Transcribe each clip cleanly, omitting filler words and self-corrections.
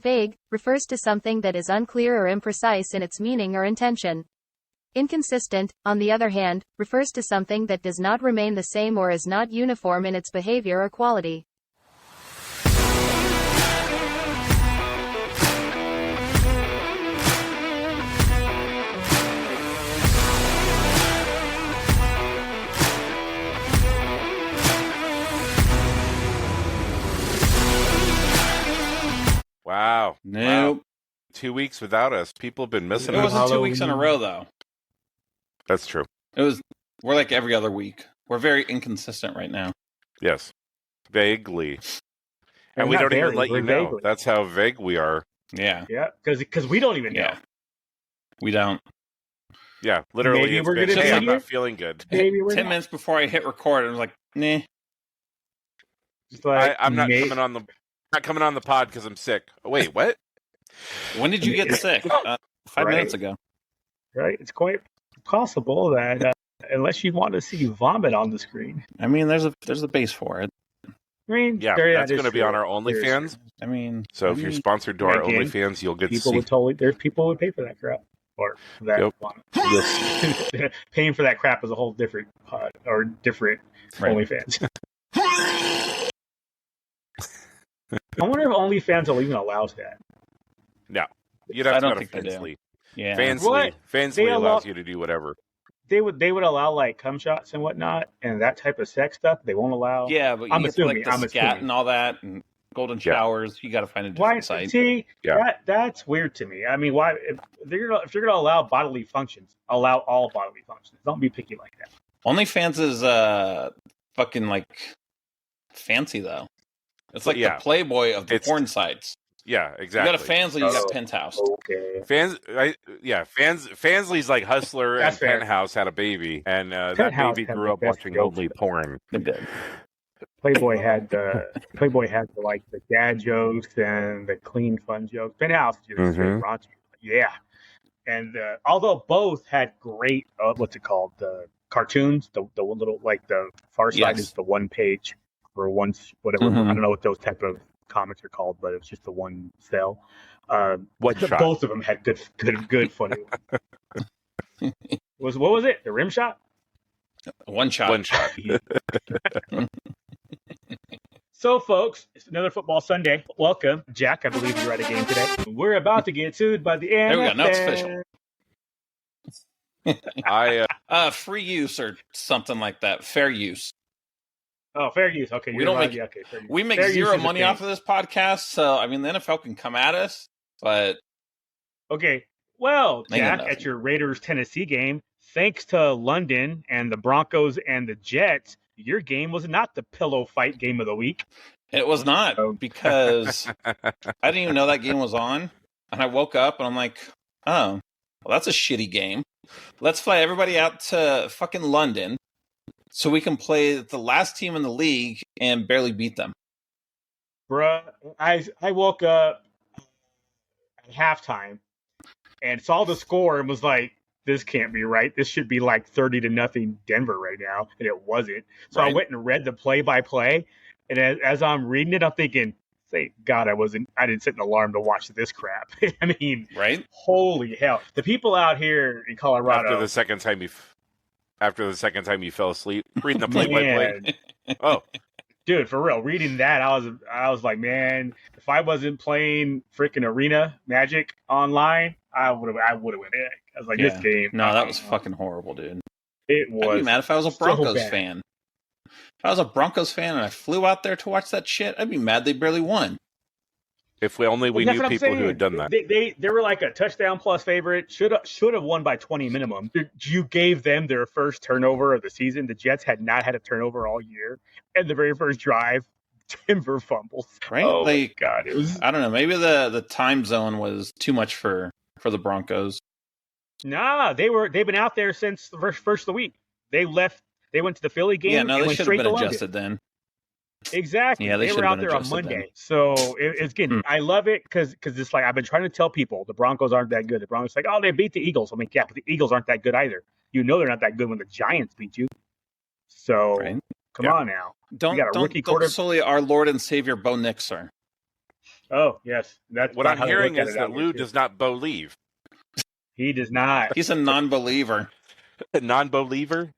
Vague refers to something that is unclear or imprecise in its meaning or intention. Inconsistent, on the other hand, refers to something that does not remain the same or is not uniform in its behavior or quality. Wow. Nope. Wow. 2 weeks without us. People have been missing It us. wasn't 2 weeks in a row, though. That's true. We're like every other week. We're very inconsistent right now. Yes. Vaguely. And we don't even let you know. Vaguely. That's how vague we are. Yeah. Yeah, because we don't even know. Yeah. We don't. Yeah, literally. Maybe we're gonna be I'm not feeling good. Maybe we're 10 minutes before I hit record, I was like, nah. Like, I'm not coming on the pod because I'm sick. Oh, wait, what? When did you get sick? 5 minutes ago. Right. It's quite possible that unless you want to see vomit on the screen. I mean, there's a base for it. I mean, yeah, that's going to be on our OnlyFans. I mean, so if you're sponsored to our OnlyFans, you'll get people to see. There's people who would pay for that crap. Or that vomit. Paying for that crap is a whole different pod or different OnlyFans. I wonder if OnlyFans will even allow that. No. You'd have to go to Fansly. Yeah. Fansly allows you to do whatever. They would allow like cum shots and whatnot and that type of sex stuff. They won't allow. Yeah, but I'm assuming the scat and all that and golden showers. You got to find a different site. See, that's weird to me. I mean, why if you're gonna allow bodily functions, allow all bodily functions. Don't be picky like that. OnlyFans is fucking like fancy though. It's like the Playboy of the porn sites. Yeah, exactly. You got a Fansly, you got Penthouse. Okay. Fansly's like Hustler and Penthouse had a baby, and that baby grew up watching only porn. It did. Playboy had the dad jokes and the clean fun jokes. Penthouse just straight raunchy. Yeah, and although both had great what's it called, the cartoons, the little like the Far Side is the one page or one whatever. I don't know what those type of comics are called, but it was just the one cell. Both of them had good funny. What was it? The rim shot? One shot. So, folks, it's another football Sunday. Welcome, Jack. I believe you're at a game today. We're about to get sued by the NFL. There we go. Now it's official. Free use or something like that. Fair use. Oh, fair use. Okay, we make zero money off of this podcast, so I mean the NFL can come at us, but okay. Well, Jack, at your Raiders Tennessee game, thanks to London and the Broncos and the Jets, your game was not the pillow fight game of the week. It was not because I didn't even know that game was on, and I woke up and I'm like, oh, well, that's a shitty game. Let's fly everybody out to fucking London. So we can play the last team in the league and barely beat them. Bruh, I woke up at halftime and saw the score and was like, this can't be right. This should be like 30-0 Denver right now. And it wasn't. So I went and read the play-by-play. And as I'm reading it, I'm thinking, thank God I didn't set an alarm to watch this crap. I mean, holy hell. The people out here in Colorado. After the second time you fell asleep reading the play-by-play. Oh, dude, for real, reading that, I was like, man, if I wasn't playing freaking Arena Magic online, I would have went in. I was like, this game. No, that was fucking horrible, dude. It was. I'd be mad if I was a Broncos fan. If I was a Broncos fan and I flew out there to watch that shit, I'd be mad they barely won. If we knew people who had done that. They were like a touchdown plus favorite. Should have won by 20 minimum. You gave them their first turnover of the season. The Jets had not had a turnover all year. And the very first drive, Denver fumbles. Right? Oh my God. It was. I don't know. Maybe the time zone was too much for the Broncos. Nah, they've been out there since the first of the week. They left. They went to the Philly game. Yeah, no, they should have been adjusted then. Exactly. Yeah, they were out there on Monday. Then. So it's getting. I love it because it's like I've been trying to tell people the Broncos aren't that good. The Broncos like, oh, they beat the Eagles. I mean, yeah, but the Eagles aren't that good either. You know they're not that good when the Giants beat you. So come on now. Don't solely our Lord and Savior Bo Nix, sir. Oh, yes. That's what I'm hearing is that Lou does not believe. He does not. He's a non-believer. A non-believer?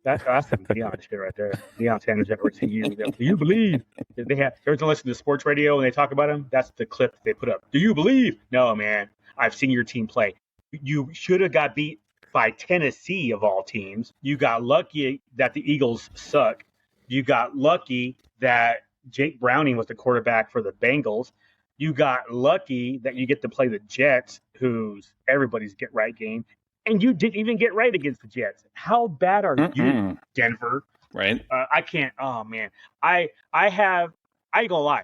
That's some Deion shit right there. Deion Sanders ever to you. Do you believe? There's a listen to sports radio and they talk about him. That's the clip they put up. Do you believe? No, man. I've seen your team play. You should have got beat by Tennessee of all teams. You got lucky that the Eagles suck. You got lucky that Jake Browning was the quarterback for the Bengals. You got lucky that you get to play the Jets, who's everybody's get right game. And you didn't even get right against the Jets. How bad are you, Denver? Right. I can't. Oh man, I ain't gonna lie.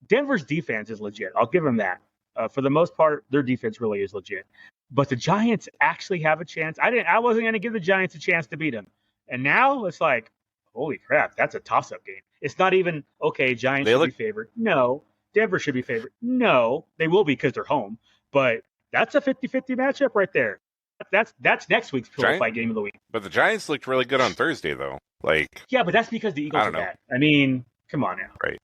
Denver's defense is legit. I'll give them that. For the most part, their defense really is legit. But the Giants actually have a chance. I wasn't gonna give the Giants a chance to beat them. And now it's like, holy crap, that's a toss-up game. It's not even okay. Giants should be favored. No. Denver should be favored. No, they will be because they're home. But that's a 50-50 matchup right there. That's next week's pillow fight game of the week. But the Giants looked really good on Thursday, though. Yeah, but that's because the Eagles are bad. I mean, come on now. Right.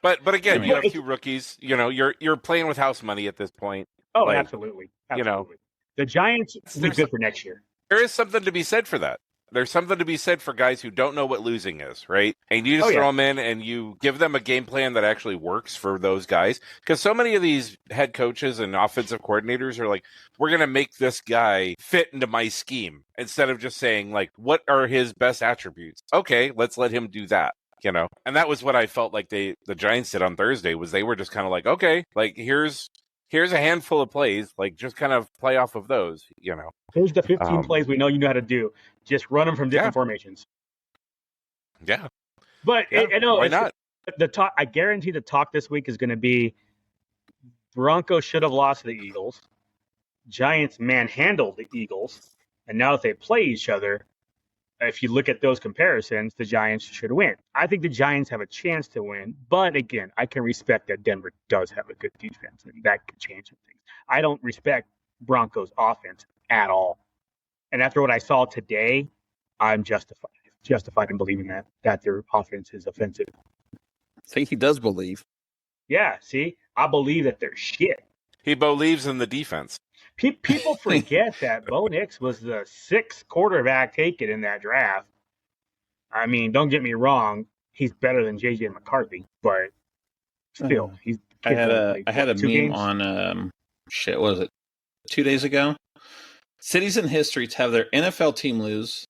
But again, you have two rookies. You know, you're playing with house money at this point. Oh, absolutely. You know, the Giants will be good for next year. There is something to be said for that. There's something to be said for guys who don't know what losing is, right? And you just throw them in and you give them a game plan that actually works for those guys. Because so many of these head coaches and offensive coordinators are like, we're going to make this guy fit into my scheme. Instead of just saying, like, what are his best attributes? Okay, let's let him do that, you know? And that was what I felt like the Giants did on Thursday, was they were just kind of like, okay, like, here's a handful of plays, like, just kind of play off of those, you know? Here's the 15 plays we know you know how to do. Just run them from different formations. Yeah. But why not? The talk, I guarantee the talk this week is going to be Broncos should have lost to the Eagles. Giants manhandled the Eagles. And now that they play each other, if you look at those comparisons, the Giants should win. I think the Giants have a chance to win. But again, I can respect that Denver does have a good defense, and that could change some things. I don't respect Broncos offense at all. And after what I saw today, I'm justified in believing that their offense is offensive. I think he does believe. Yeah, see? I believe that they're shit. He believes in the defense. People forget that Bo Nix was the 6th quarterback taken in that draft. I mean, don't get me wrong, he's better than J.J. McCarthy, but still, he's. I had a meme games? On what was it? 2 days ago. Cities in history to have their NFL team lose,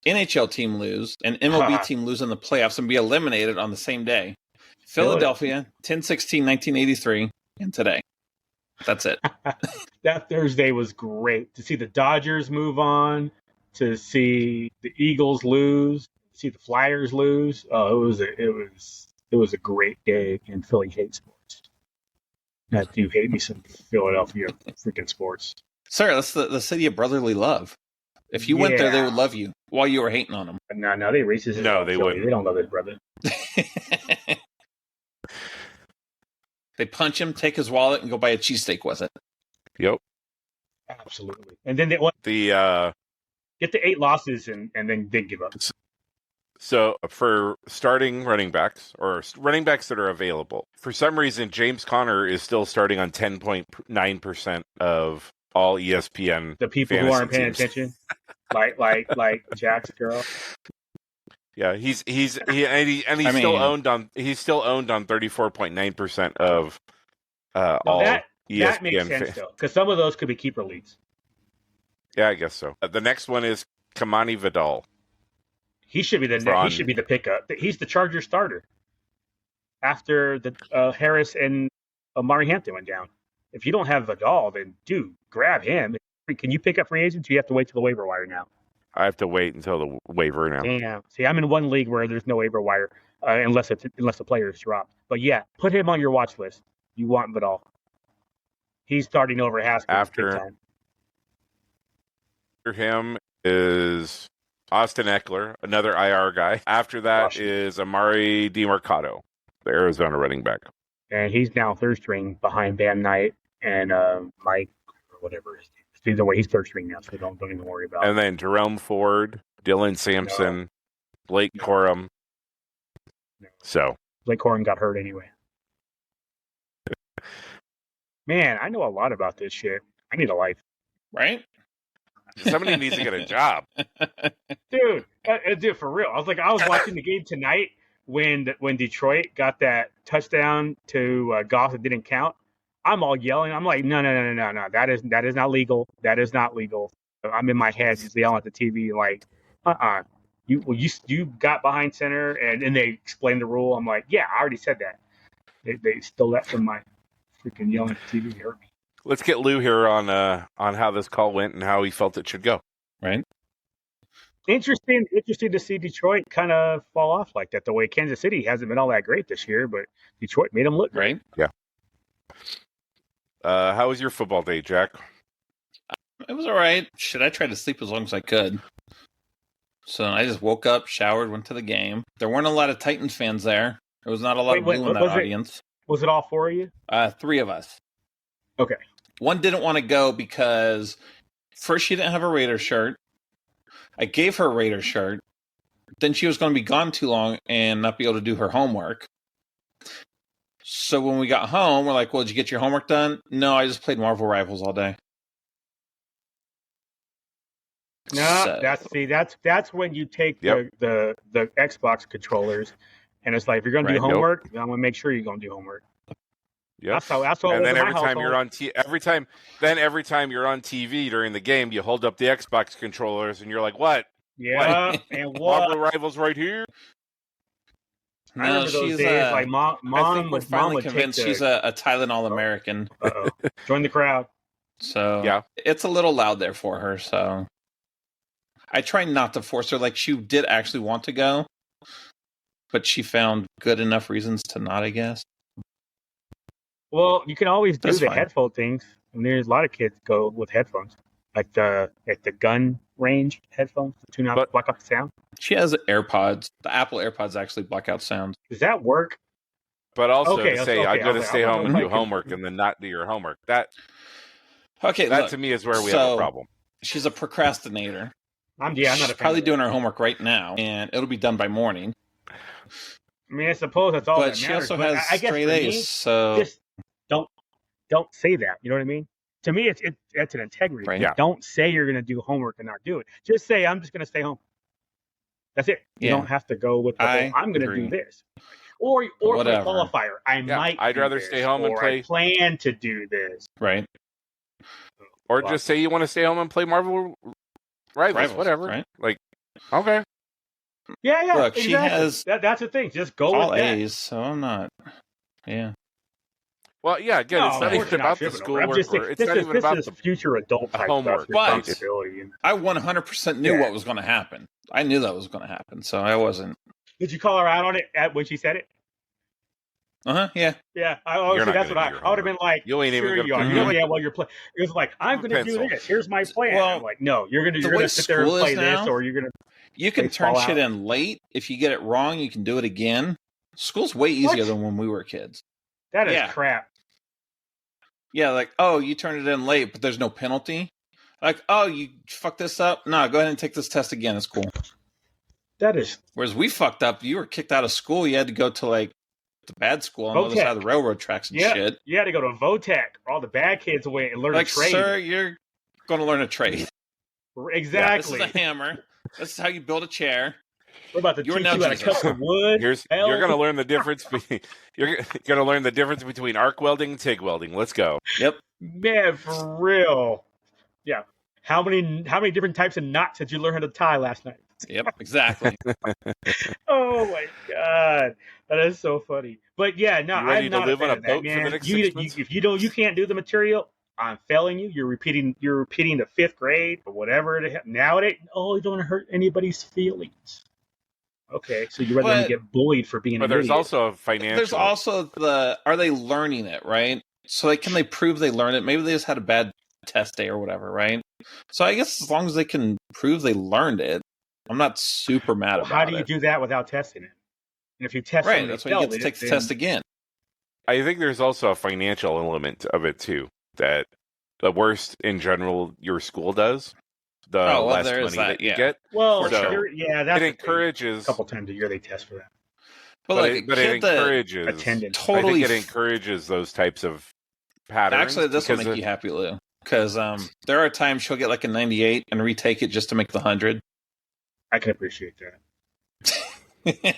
NHL team lose, and MLB team lose in the playoffs and be eliminated on the same day. Philadelphia, 10/16, 1983, and today. That's it. That Thursday was great to see the Dodgers move on, to see the Eagles lose, to see the Flyers lose. Oh, it was a great day in Philly hate sports. I do hate me some Philadelphia freaking sports. Sir, that's the city of brotherly love. If you went there, they would love you while you were hating on them. No, they racist. No, they wouldn't. They don't love his brother. They punch him, take his wallet, and go buy a cheesesteak with it. Yep. Absolutely. And then they get the 8 losses and then they give up. So for starting running backs, or running backs that are available, for some reason, James Conner is still starting on 10.9% of all ESPN. The people who aren't paying attention, like Jack's girl. Yeah, he's still owned on 34.9% of all ESPN. That makes sense though, because some of those could be keeper leagues. Yeah, I guess so. The next one is Kamani Vidal. He should be the pickup. He's the Chargers starter after the Harris and Amari Hampton went down. If you don't have Vidal, then dude, grab him. Can you pick up free agents? Or you have to wait till the waiver wire now. I have to wait until the waiver now. Yeah. See, I'm in one league where there's no waiver wire unless the player is dropped. But yeah, put him on your watch list. You want Vidal. He's starting over Haskins. After him is Austin Eckler, another IR guy. After that is Amari DiMercado, the Arizona running back. And he's now third string behind Van Knight and Mike, or whatever his name is. Either way, he's third string now, so don't even worry about it. And then Jerome Ford, Dylan Sampson, Blake Corum. No. So Blake Corum got hurt anyway. Man, I know a lot about this shit. I need a life. Right? Somebody needs to get a job. Dude, for real. I was watching the game tonight when Detroit got that touchdown to Goff that didn't count. I'm all yelling. I'm like, no. That is not legal. That is not legal. I'm in my head just yelling at the TV like, You got behind center and they explained the rule. I'm like, yeah, I already said that. They stole that from my freaking yelling at the TV. It hurt me. Let's get Lou here on how this call went and how he felt it should go. Right. Interesting to see Detroit kind of fall off like that. The way Kansas City hasn't been all that great this year, but Detroit made them look great. Right. Yeah. How was your football day, Jack? It was all right. Shit, I tried to sleep as long as I could. So I just woke up, showered, went to the game. There weren't a lot of Titans fans there. There was not a lot of blue in that audience. Was it all four of you? 3 of us. Okay. One didn't want to go because first she didn't have a Raider shirt. I gave her a Raider shirt. Then she was going to be gone too long and not be able to do her homework. So when we got home, we're like, well, did you get your homework done? No, I just played Marvel Rivals all day. No, that's when you take the Xbox controllers, and it's like if you're going to do homework, I'm going to make sure you're going to do homework. Yeah, that's all. And then every time you're on every time you're on TV during the game, you hold up the Xbox controllers, and you're like, "What? Yeah, what? And what? Marvel Rivals right here." No, I remember those days. Like mom I think we're finally convinced she's a Tylenol American. Join the crowd. So yeah, it's a little loud there for her. So I try not to force her. Like she did actually want to go, but she found good enough reasons to not, I guess. Well, you can always do the headphone things, and there's a lot of kids go with headphones, like the gun range headphones to tune out, block out the sound. She has AirPods. The Apple AirPods actually block out sound. Does that work? But also I'm going to stay home and do homework, and then not do your homework. That to me is where we have a problem. She's a procrastinator. I'm not. She's probably doing her homework right now, and it'll be done by morning. I mean, I suppose that's all. But she also has straight A's, so just don't say that. You know what I mean? To me, it's an integrity. Right. Yeah. Don't say you're going to do homework and not do it. Just say I'm just going to stay home. That's it. You don't have to go with the whole, I'm going to do this, or for a qualifier. I'd rather stay home and play. I plan to do this. Right. Or just say you want to stay home and play Marvel Rivals, whatever. Right? Like, okay. Yeah. Look, exactly. She has that's the thing. Just go all with A's, so I'm not. Yeah. Well, yeah. Again, it's not even about the schoolwork. It's not even about the future adult type homework. But I 100% knew what was going to happen. I knew that was going to happen, so I wasn't. Did you call her out on it when she said it? Yeah. Yeah. That's what I would have been like. You ain't even going to. Yeah. Well, you're playing. It was like I'm going to do this. Here's my plan. Well, I'm like, no, you're going to sit there and play this, or you're going to. You can turn shit in late. If you get it wrong, you can do it again. School's way easier than when we were kids. That is crap. Yeah, like, oh, you turned it in late, but there's no penalty. Like, oh, you fucked this up? No, go ahead and take this test again. It's cool. That is. Whereas we fucked up. You were kicked out of school. You had to go to, like, the bad school on the other side of the railroad tracks and shit. You had to go to Votech, all the bad kids away, and learn a trade. Sir, you're going to learn a trade. Exactly. This is a hammer. This is how you build a chair. We're about to teach you how to cut some wood. You're going to learn the difference. You're going to learn the difference between arc welding and TIG welding. Let's go. Yep. Man, for real. Yeah. How many different types of knots did you learn how to tie last night? Yep, exactly. Oh my god, that is so funny. But yeah, no, I'm not live on a boat man. for the next 6 months? If you can't do the material, I'm failing you. You're repeating the 5th grade or whatever it is. Nowadays, you don't hurt anybody's feelings. Okay, so you'd rather get bullied for being an idiot. But there's also a financial. There's also are they learning it, right? So can they prove they learned it? Maybe they just had a bad test day or whatever, right? So I guess as long as they can prove they learned it, I'm not super mad about it. How do you do that without testing it? And if you test it, that's why you get to take the test again. I think there's also a financial element of it too. That the worse in general your school does, the less money that you get. Well, that's it encourages a couple times a year they test for that. But it encourages attendance. Totally, I think it encourages those types of patterns. Actually, this will make you happy, Lou, because there are times she'll get like a 98 and retake it just to make the 100. I can appreciate that.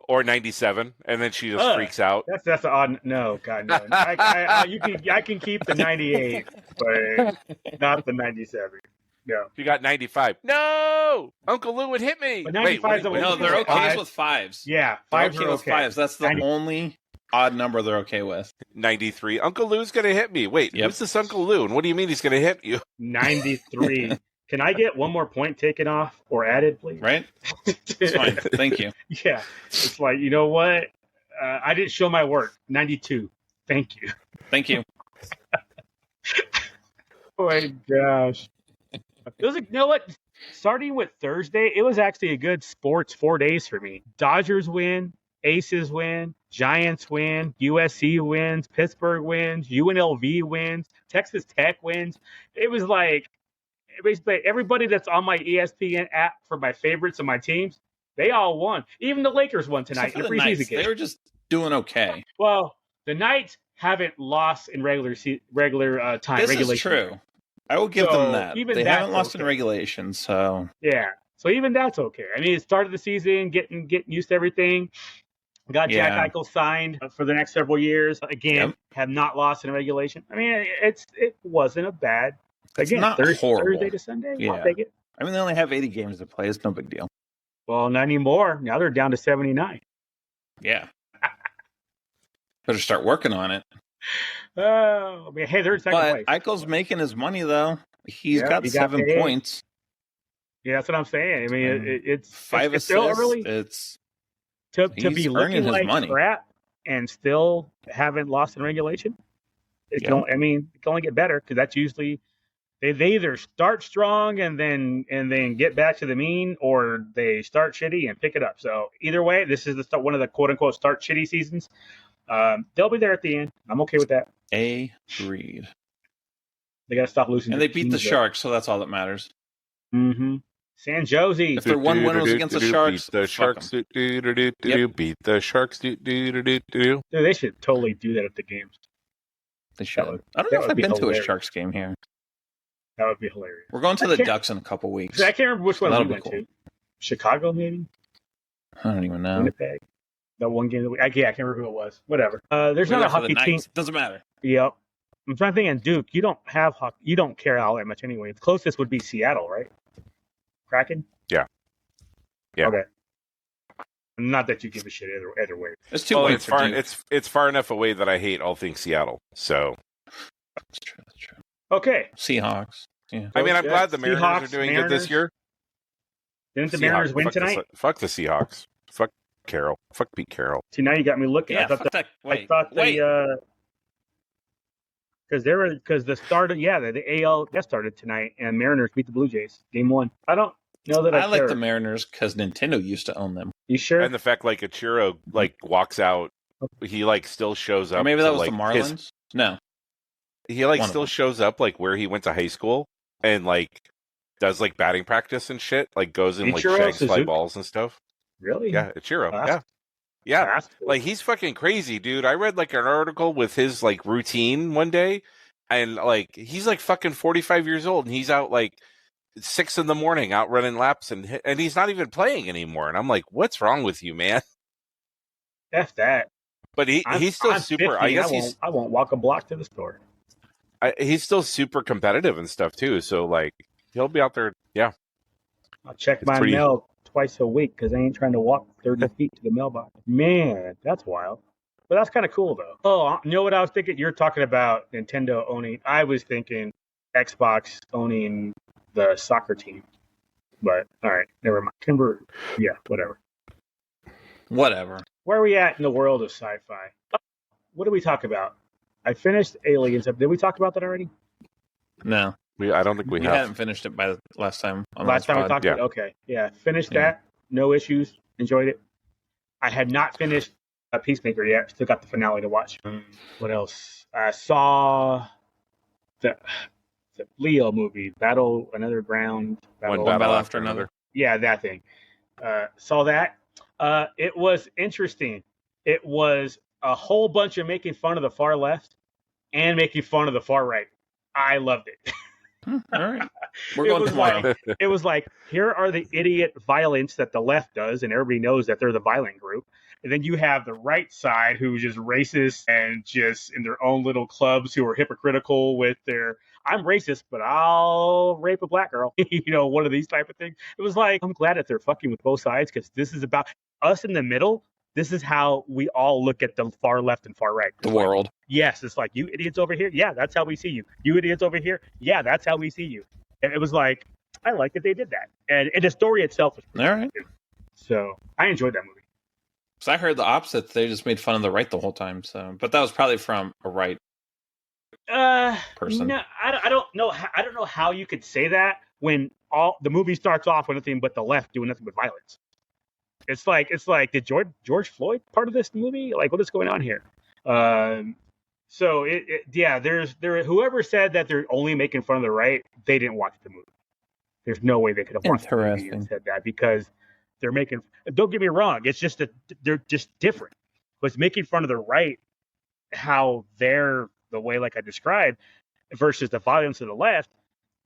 Or 97, and then she just freaks out. That's an odd. No, God, no. I can keep the 98, but not the 97. No. You got 95. No! Uncle Lou would hit me. But 95 no, they're okay with fives. Yeah, fives are okay with fives. That's the only odd number they're okay with. 93. Uncle Lou's going to hit me. Wait, who's this Uncle Lou? And what do you mean he's going to hit you? 93. Can I get one more point taken off or added, please? Right? It's fine. Thank you. Yeah. It's like, you know what? I didn't show my work. 92. Thank you. Thank you. Oh, my gosh. It was, you know what? Starting with Thursday, it was actually a good sports 4 days for me. Dodgers win. Aces win. Giants win. USC wins. Pittsburgh wins. UNLV wins. Texas Tech wins. It was like, basically everybody that's on my ESPN app for my favorites of my teams, they all won. Even the Lakers won tonight in the preseason game. They were just doing okay. Well, the Knights haven't lost in regular time. This is true. I will give them that. They haven't lost in regulation, so yeah. So even that's okay. I mean, it started the season, getting used to everything. Got Jack Eichel signed for the next several years. Again, have not lost in regulation. I mean, it wasn't a bad. Again, not horrible. Thursday to Sunday. Yeah. I'll take it. I mean, they only have 80 games to play. It's no big deal. Well, not anymore. Now they're down to 79. Yeah. Better start working on it. Oh, I mean, hey, they're in second place. Eichel's making his money, though. He got 7 points. Yeah, that's what I'm saying. I mean, it's 5 it's assists. Still early. To be looking like crap and still haven't lost in regulation. It can only get better because that's usually they either start strong and then get back to the mean, or they start shitty and pick it up. So either way, this is one of the quote unquote start shitty seasons. They'll be there at the end. I'm okay with that. Agreed. They got to stop losing. And they beat the Sharks, so that's all that matters. Mm-hmm. San Jose. If their one win was against the Sharks, beat the Sharks. Beat the Sharks. Dude, they should totally do that at the games. They should. I don't know if I've been to a Sharks game here. That would be hilarious. We're going to the Ducks in a couple weeks. I can't remember which one we went to. Chicago, maybe? I don't even know. Winnipeg. That one game. I can't remember who it was. Whatever. There's not a hockey team. Doesn't matter. Yep. I'm trying to think. And Duke, you don't have hockey. You don't care all that much anyway. The closest would be Seattle, right? Kraken? Yeah. Okay. Not that you give a shit either way. It's too late for Duke. It's far enough away that I hate all things Seattle. So that's true. Okay. Seahawks. Yeah. I mean, I'm glad the Mariners are doing good this year. Didn't the Mariners win tonight? Fuck the Seahawks. Fuck Carroll. Fuck Pete Carroll. See, now you got me looking. Yeah, because the start of the AL that started tonight, and Mariners beat the Blue Jays game 1. I don't know that I like the Mariners because Nintendo used to own them. You sure? And the fact Ichiro walks out, he still shows up. Or maybe that was the Marlins. No, he still shows up where he went to high school and does batting practice and shit. Goes and shags fly balls and stuff. Really? Yeah, Ichiro. Yeah. Cool. He's fucking crazy, dude. I read an article with his routine one day, and he's fucking 45 years old, and he's out 6 a.m. out running laps, and he's not even playing anymore. And I'm like, what's wrong with you, man? F that. But he's still super. 50, I guess I won't walk a block to the store. He's still super competitive and stuff too. So he'll be out there. Yeah. I'll check my mail twice a week because I ain't trying to walk 30 feet to the mailbox. Man, that's wild. But that's kind of cool, though. Oh, you know what I was thinking? You're talking about Nintendo owning. I was thinking Xbox owning the soccer team. But, all right, never mind. Yeah, whatever. Where are we at in the world of sci-fi? What did we talk about? I finished Aliens. Did we talk about that already? No. I don't think we have. We hadn't finished it by the last time. Last time we talked about it? Okay. Yeah, finished that. No issues. Enjoyed it. I had not finished Peacemaker yet. Still got the finale to watch. What else? I saw the Leo movie, Battle Another Ground. One battle after another. Yeah, that thing. Saw that. It was interesting. It was a whole bunch of making fun of the far left. and making fun of the far right. I loved it. All right. We're going tomorrow. It was like, here are the idiot violence that the left does, and everybody knows that they're the violent group. And then you have the right side who's just racist and just in their own little clubs who are hypocritical with their, I'm racist, but I'll rape a black girl. One of these type of things. It was like, I'm glad that they're fucking with both sides, because this is about us in the middle. This is how we all look at the far left and far right. The world. Yes, it's like, you idiots over here. Yeah, that's how we see you. You idiots over here. Yeah, that's how we see you. And it was like, I like that they did that. And the story itself was pretty all right. good. So I enjoyed that movie. So I heard the opposite. They just made fun of the right the whole time. So, but that was probably from a right person. No, I don't know. I don't know how you could say that when all the movie starts off with nothing but the left doing nothing but violence. It's like, did George Floyd part of this movie? Like, what is going on here? So whoever said that they're only making fun of the right, they didn't watch the movie. There's no way they could have watched the movie and said that, because they're making. Don't get me wrong. It's just that they're just different. But it's making fun of the right, how they're the way like I described, versus the violence of the left.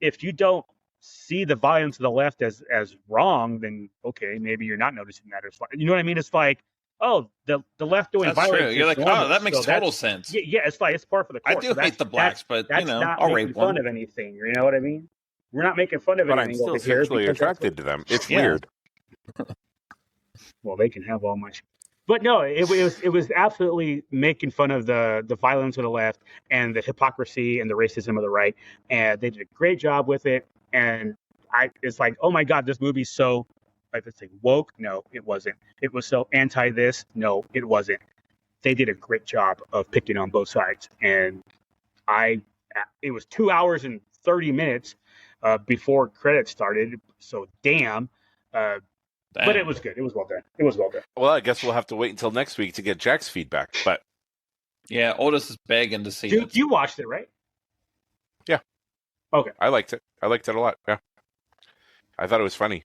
If you don't see the violence of the left as wrong, then okay, maybe you're not noticing that. You know what I mean? It's like, oh, the left doing that's violence. True. You're like, normal, oh, that makes total sense. Yeah, it's like it's par for the course. I do hate the blacks, but not I'll making rape fun one. of anything. You know what I mean? We're not making fun of But anything. I'm still sexually attracted to them. It's weird. Well, they can have all my shit. But no, it was absolutely making fun of the violence of the left and the hypocrisy and the racism of the right, and they did a great job with it. And it's like, oh my God, this movie's so, like, let's say, woke. No, it wasn't. It was so anti this. No, it wasn't. They did a great job of picking on both sides, and it was 2 hours and 30 minutes before credits started. So damn. But it was good. It was well done. Well, I guess we'll have to wait until next week to get Jack's feedback. But yeah, Otis is begging to see it. You watched it, right? Yeah. Okay. I liked it. I liked it a lot. Yeah. I thought it was funny.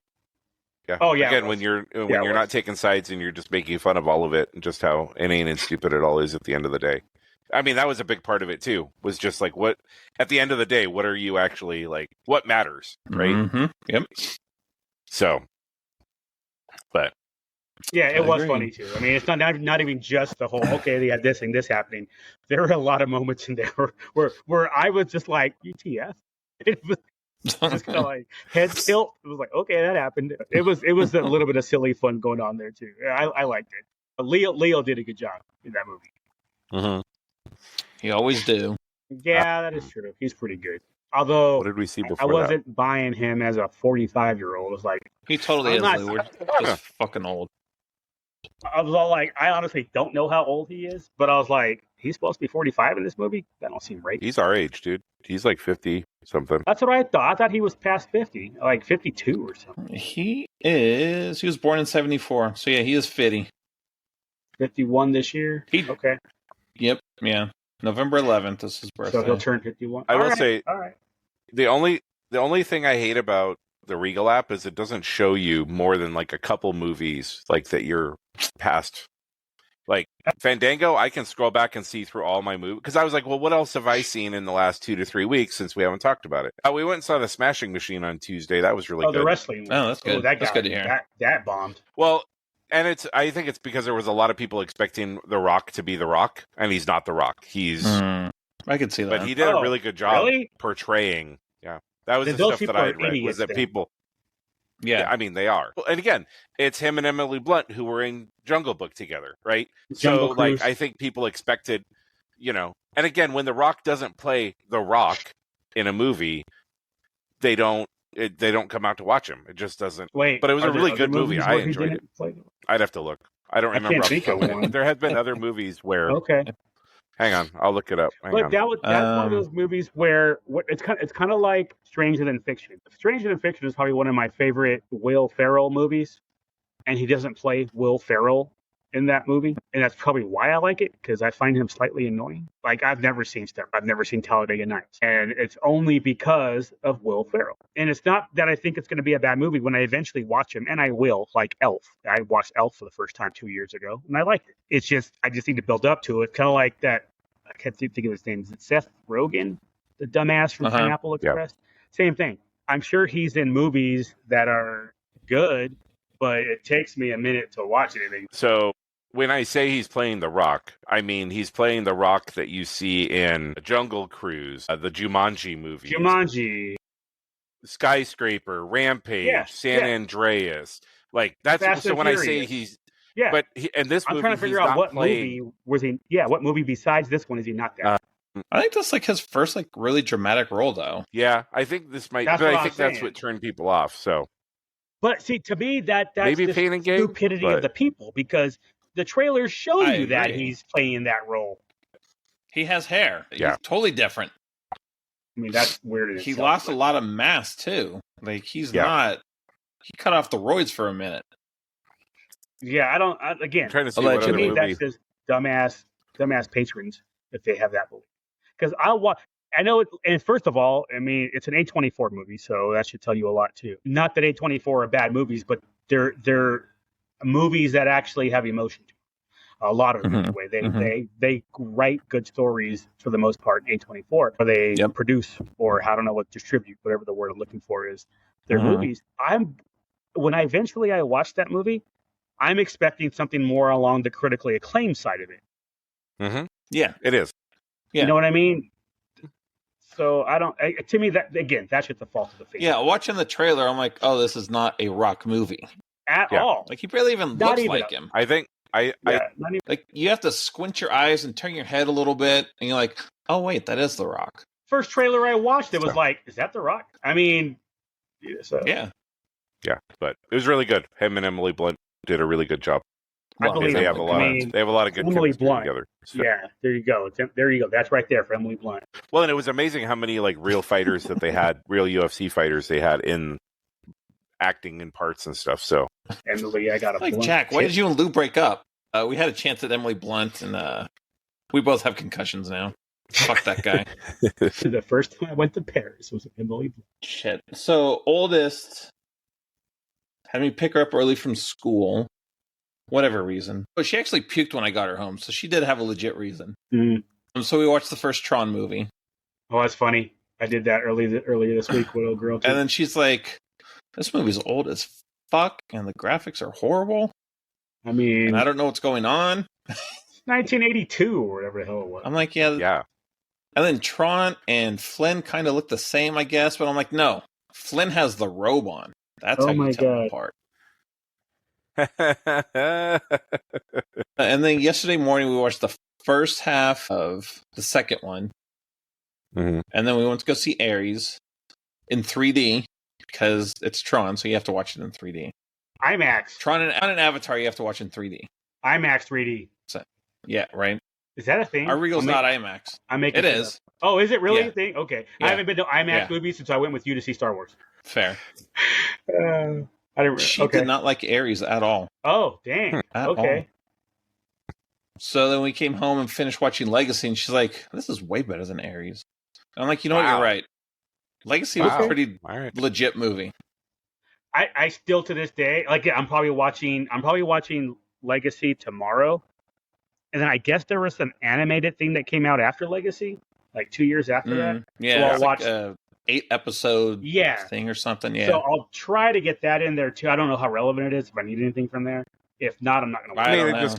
Yeah. Oh yeah. Again, when you're not taking sides and you're just making fun of all of it and just how inane and stupid it all is at the end of the day. I mean, that was a big part of it too. Was just like, what at the end of the day, what are you actually like? What matters, right? Mm-hmm. Yep. So. But yeah, it was funny too. I mean, it's not even just the whole they had this and this happening. There were a lot of moments in there where I was just like, UTF. It was just kind of like head tilt. It was like, okay, that happened. It was a little bit of silly fun going on there too. I liked it. But Leo did a good job in that movie. Mm-hmm. He always do. Yeah, that is true. He's pretty good. Although, what did we see before I wasn't buying him as a 45-year-old. It was like, he totally is. We're just fucking old. I was all like, I honestly don't know how old he is, but I was like, he's supposed to be 45 in this movie? That don't seem right. He's our age, dude. He's like 50 something. That's what I thought. I thought he was past 50, like 52 or something. He was born in 74. So yeah, he is 50. 51 this year? Okay. Yep. Yeah. November 11th is his birthday. So he'll turn 51. I will say, all right. The only thing I hate about the Regal app is it doesn't show you more than like a couple movies like that you're past. Like Fandango, I can scroll back and see through all my movies because I was like, well, what else have I seen in the last 2 to 3 weeks since we haven't talked about it? We went and saw The Smashing Machine on Tuesday. That was really good. The wrestling one. Oh, that's good. That's good to hear. That bombed. Well, and I think it's because there was a lot of people expecting The Rock to be The Rock, and he's not The Rock. He's I could see that. But he did a really good job portraying. Yeah. That was the stuff that I had read, was that people... Yeah, I mean, they are. And again, it's him and Emily Blunt who were in Jungle Book together, right? Jungle so, Cruise. like, I think people expected, and again, when The Rock doesn't play The Rock in a movie, they don't come out to watch him. It just doesn't. Wait, but it was a really good movie. I enjoyed it. I'd have to look. I don't remember. Can't think of one. There have been other movies where. Okay. Hang on, I'll look it up. That's one of those movies where it's kind of like Stranger Than Fiction. Stranger Than Fiction is probably one of my favorite Will Ferrell movies, and he doesn't play Will Ferrell in that movie, and that's probably why I like it, because I find him slightly annoying. Like, I've never seen Talladega Nights, and it's only because of Will Ferrell. And it's not that I think it's going to be a bad movie when I eventually watch him, and I will, like Elf. I watched Elf for the first time 2 years ago, and I liked it. It's just, I just need to build up to it. Kind of like that I can't think of his name. Is it Seth Rogen, the dumbass from Pineapple Express? Same thing. I'm sure he's in movies that are good, but it takes me a minute to watch it. So when I say he's playing The Rock, I mean he's playing The Rock that you see in Jungle Cruise, the Jumanji movies. Jumanji. Skyscraper, Rampage, San Andreas. Like, that's Fast so when Furious. I say he's... Yeah. But in this movie, I'm trying to figure out what movie was he... Yeah, what movie besides this one is he not that? I think that's like his first like really dramatic role, though. Yeah, I think this might... But I think that's what turned people off, so... But see, to me, that's maybe the stupidity of the people, because the trailers show you that he's playing that role. He has hair. Yeah. He's totally different. I mean, that's weird. He lost a lot of mass, too. Like, he's not... He cut off the roids for a minute. Yeah, again, I'm trying to see to me, that's just dumbass patrons if they have that belief. Because I know, and first of all, I mean, it's an A24 movie, so that should tell you a lot, too. Not that A24 are bad movies, but they're movies that actually have emotion to them. A lot of them, anyway. They write good stories for the most part, A24, or they produce, or I don't know what, distribute, whatever the word I'm looking for is, their movies. When I eventually watched that movie, I'm expecting something more along the critically acclaimed side of it. Yeah, it is. Yeah. You know what I mean? So to me, that again, that's just the fault of the film. Yeah, watching the trailer, I'm like, oh, this is not a Rock movie at all. Like, he barely even looks like him. I think like, you have to squint your eyes and turn your head a little bit, and you're like, oh wait, that is The Rock. First trailer I watched, it was like, is that The Rock? I mean, yeah, but it was really good. Him and Emily Blunt did a really good job. I believe they have a lot of good Emily chemistry Blunt together. So. Yeah, there you go. That's right there for Emily Blunt. Well, and it was amazing how many like real fighters that they had, real UFC fighters they had in acting in parts and stuff. So Emily, I got a like Jack. Why did you and Lou break up? We had a chance at Emily Blunt, and we both have concussions now. Fuck that guy. The first time I went to Paris was Emily Blunt. Shit. So oldest had me pick her up early from school, whatever reason. But she actually puked when I got her home, so she did have a legit reason. So we watched the first Tron movie. Oh, that's funny. I did that earlier this week with a girl too. And then she's like, "This movie's old as fuck, and the graphics are horrible. I mean, and I don't know what's going on." 1982 or whatever the hell it was. I'm like, yeah. And then Tron and Flynn kind of look the same, I guess. But I'm like, no, Flynn has the robe on. That's how you tell them apart. And then yesterday morning, we watched the first half of the second one. And then we went to go see Ares in 3D because it's Tron, so you have to watch it in 3D. IMAX. Tron and Avatar, you have to watch in 3D. IMAX 3D. So, yeah, right. Is that a thing? Our Regal's not IMAX. It is. Up. Oh, is it really a thing? Okay. Yeah. I haven't been to IMAX movies since I went with you to see Star Wars. Fair. I didn't. She did not like Ares at all. Oh, dang. Okay. All. So then we came home and finished watching Legacy, and she's like, "This is way better than Ares." And I'm like, you know what? You're right. Legacy was a pretty legit movie. I still to this day, like, I'm probably watching Legacy tomorrow. And then I guess there was some animated thing that came out after Legacy, like 2 years after that. Yeah, so I'll watch like 8-episode thing or something. Yeah. So I'll try to get that in there too. I don't know how relevant it is. If I need anything from there, if not, I'm not going to watch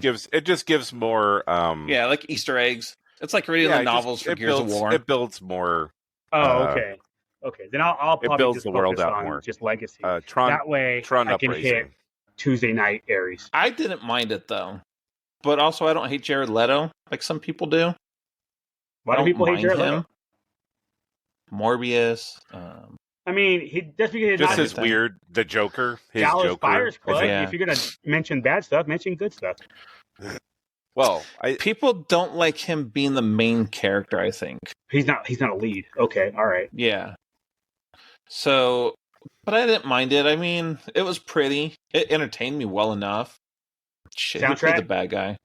it. It just gives more. Like Easter eggs. It's like reading the novels for Gears of War. It builds more. Oh, okay. Okay, then I'll probably builds just the world focus out on more. just Legacy. Tron, that way I can hit Tuesday night Aries. I didn't mind it though. But also, I don't hate Jared Leto like some people do. Why do people hate Jared Leto? Morbius. I mean, that's because just as weird. The Joker, his Dallas Joker. Buyers Club. If you're gonna mention bad stuff, mention good stuff. Well, people don't like him being the main character. I think he's not a lead. Okay, all right. Yeah. So, but I didn't mind it. I mean, it was pretty. It entertained me well enough. Shit, who played the bad guy?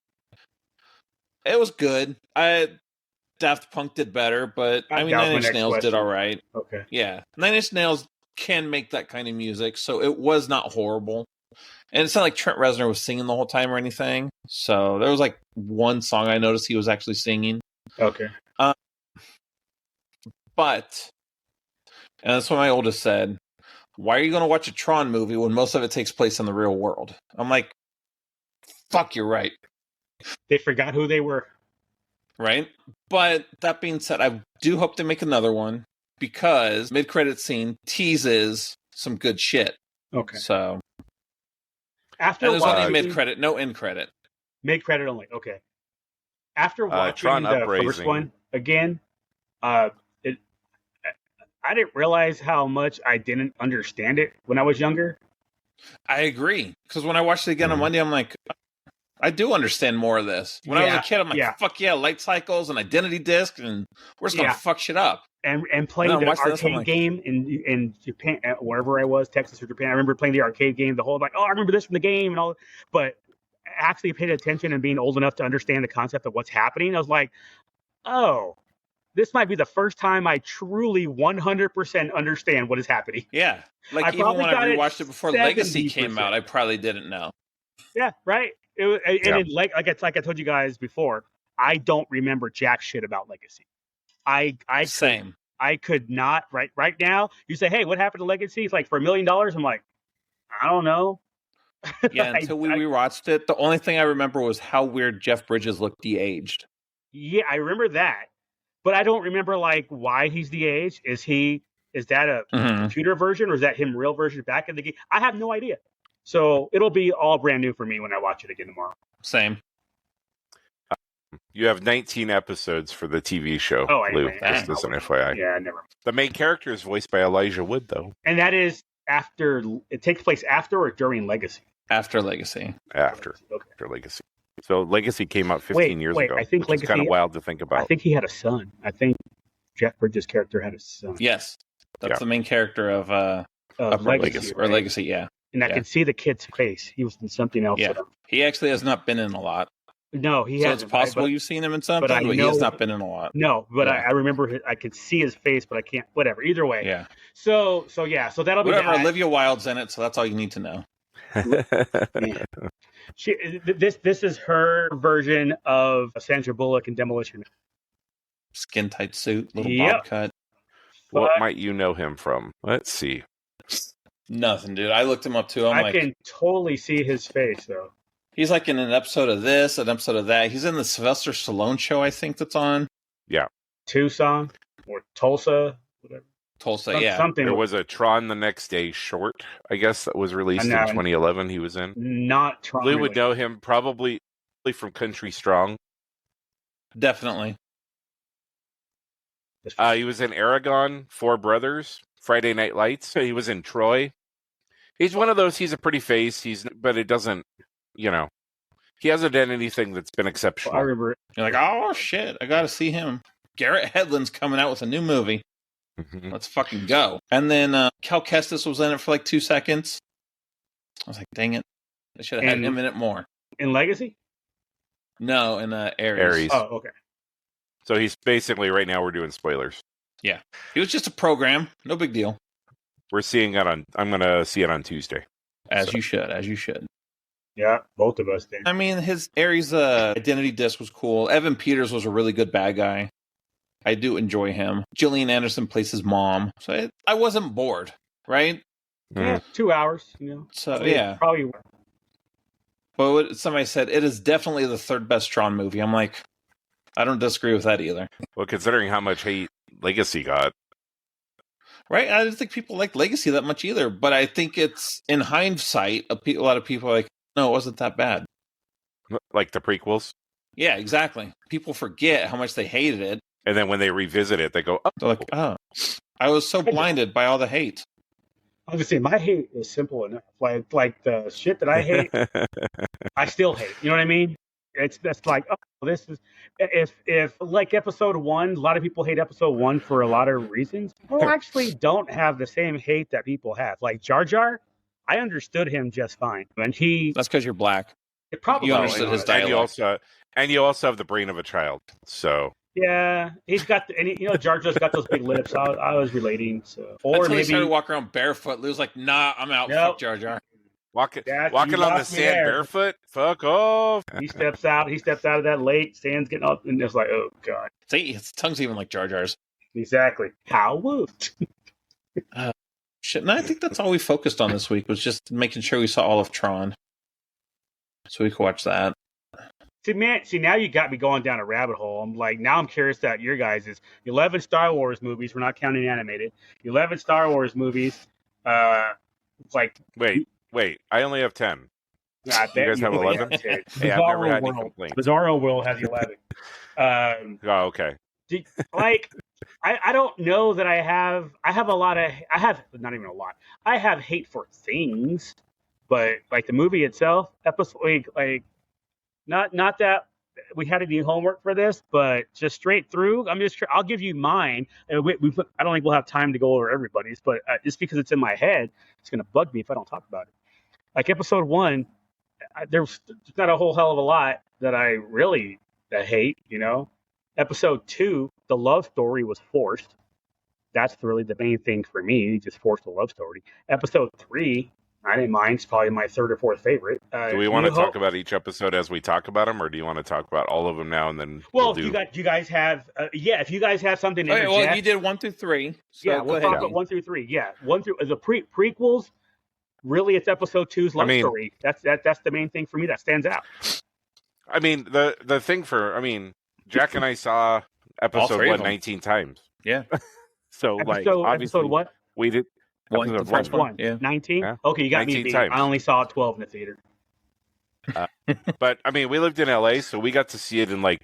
It was good. Daft Punk did better, but I mean, Nine Inch Nails did all right. Okay. Yeah. Nine Inch Nails can make that kind of music, so it was not horrible. And it's not like Trent Reznor was singing the whole time or anything. So there was like one song I noticed he was actually singing. Okay. But, and that's what my oldest said, why are you going to watch a Tron movie when most of it takes place in the real world? I'm like, fuck, you're right. They forgot who they were. Right? But that being said, I do hope they make another one because mid-credit scene teases some good shit. Okay. So, after there's only mid-credit, no end credit. Mid-credit only. Okay. After watching Tron the first one again, I didn't realize how much I didn't understand it when I was younger. I agree. Because when I watched it again on Monday, I'm like, I do understand more of this. When I was a kid, I'm like, fuck yeah, light cycles and identity disc, and we're just going to fuck shit up. And playing the arcade game in Japan, wherever I was, Texas or Japan. I remember playing the arcade game, the whole like, I remember this from the game and all. But actually paying attention and being old enough to understand the concept of what's happening, I was like, oh, this might be the first time I truly 100% understand what is happening. Yeah. Like even when I rewatched it before Legacy came out, I probably didn't know. Yeah, right. It was, and like I told you guys before, I don't remember jack shit about Legacy. Same. I could not right now. You say, hey, what happened to Legacy? It's like for $1 million. I'm like, I don't know. Yeah, until we rewatched it, the only thing I remember was how weird Jeff Bridges looked de-aged. Yeah, I remember that, but I don't remember like why he's de-aged. Is that a computer version or is that him real version back in the game? I have no idea. So it'll be all brand new for me when I watch it again tomorrow. Same. You have 19 episodes for the TV show, Lou, just as an FYI. Yeah, never. The main character is voiced by Elijah Wood, though. And that is after, it takes place after or during Legacy? After Legacy. After Legacy. So Legacy came out 15 years ago. I think Legacy is kind of wild to think about. I think he had a son. I think Jeff Bridges' character had a son. Yes. That's the main character of Legacy. Or Legacy, yeah. And I can see the kid's face. He was in something else. Yeah. He actually has not been in a lot. No, he hasn't. So it's possible you've seen him in something, but he has not been in a lot. No, but I remember I could see his face, but I can't. Whatever. Either way. Yeah. So yeah. So that'll be whatever. Olivia Wilde's in it, so that's all you need to know. This is her version of Sandra Bullock in Demolition Man. Skin tight suit, little bob cut. What might you know him from? Let's see. Nothing, dude. I looked him up too. I can totally see his face though. He's like in an episode of this, an episode of that. He's in the Sylvester Stallone show, I think, that's on. Yeah. Tucson or Tulsa, whatever. Tulsa, yeah. Something. There was a Tron the Next Day short, I guess, that was released in 2011 he was in. Not Tron. Lou would know him probably from Country Strong. Definitely. He was in Aragon, Four Brothers, Friday Night Lights. He was in Troy. He's one of those, he's a pretty face, but it doesn't, he hasn't done anything that's been exceptional. I remember it. You're like, oh shit, I gotta see him. Garrett Hedlund's coming out with a new movie. Mm-hmm. Let's fucking go. And then Cal Kestis was in it for like 2 seconds. I was like, dang it. I should have had him in it more. In Legacy? No, in Ares. Oh, okay. So he's basically, right now we're doing spoilers. Yeah. He was just a program. No big deal. We're seeing it I'm going to see it on Tuesday. As you should. Yeah, both of us did. I mean, his Ares identity disc was cool. Evan Peters was a really good bad guy. I do enjoy him. Gillian Anderson plays his mom. So I wasn't bored, right? Yeah, 2 hours, So, yeah. Probably. But what somebody said, it is definitely the third best Tron movie. I'm like, I don't disagree with that either. Well, considering how much hate Legacy got. Right? I didn't think people liked Legacy that much either. But I think it's, in hindsight, a lot of people are like, no, it wasn't that bad. Like the prequels? Yeah, exactly. People forget how much they hated it. And then when they revisit it, they go, oh. They're like, oh, I was so blinded by all the hate. I was gonna say, my hate is simple enough. Like the shit that I hate, I still hate. You know what I mean? That's like, oh, this is if like episode 1, a lot of people hate episode 1 for a lot of reasons. I actually don't have the same hate that people have. Like Jar Jar, I understood him just fine, and that's because you're black. It probably you understood his dialect. And you also have the brain of a child. So yeah, he's got Jar Jar's got those big lips. I was relating. So or until maybe he started walking around barefoot. Lou's like, nah, I'm out. Fuck Jar Jar. walking on the sand barefoot. Fuck off. He steps out of that lake, sand's getting up, and it's like, oh god. See, his tongue's even like Jar Jar's. Exactly. How would? Shit. No, I think that's all we focused on this week was just making sure we saw all of Tron, so we could watch that. See, now you got me going down a rabbit hole. I'm like, now I'm curious about your guys' 11 Star Wars movies. We're not counting animated. 11 Star Wars movies. Like, wait. I only have 10. I bet you guys have 11? Hey, I've never had any complaints. Bizarro World has 11. Oh, okay. Like, I don't know that I have not even a lot. I have hate for things, but like the movie itself, episode like. Not that we had to do homework for this, but just straight through. I'll give you mine. I don't think we'll have time to go over everybody's, but just because it's in my head, it's going to bug me if I don't talk about it. Like episode 1, there's not a whole hell of a lot that I really hate. Episode 2, the love story was forced. That's really the main thing for me. He just forced a love story. Episode 3. I didn't mind. It's probably my third or fourth favorite. Do we want to talk about each episode as we talk about them, or do you want to talk about all of them now and then? Well, if you guys have, if you guys have something. Okay, well, you did 1 through 3. So we'll talk about 1 through 3. Yeah, 1 through the prequels. Really, it's episode 2's love story. That's the main thing for me that stands out. I mean, the thing Jack and I saw episode 1 19 times. Yeah. So obviously, episode what? We did. The first one. Yeah. 19? Yeah. Okay, you got me. Times. I only saw 12 in the theater. But, we lived in LA, so we got to see it in, like,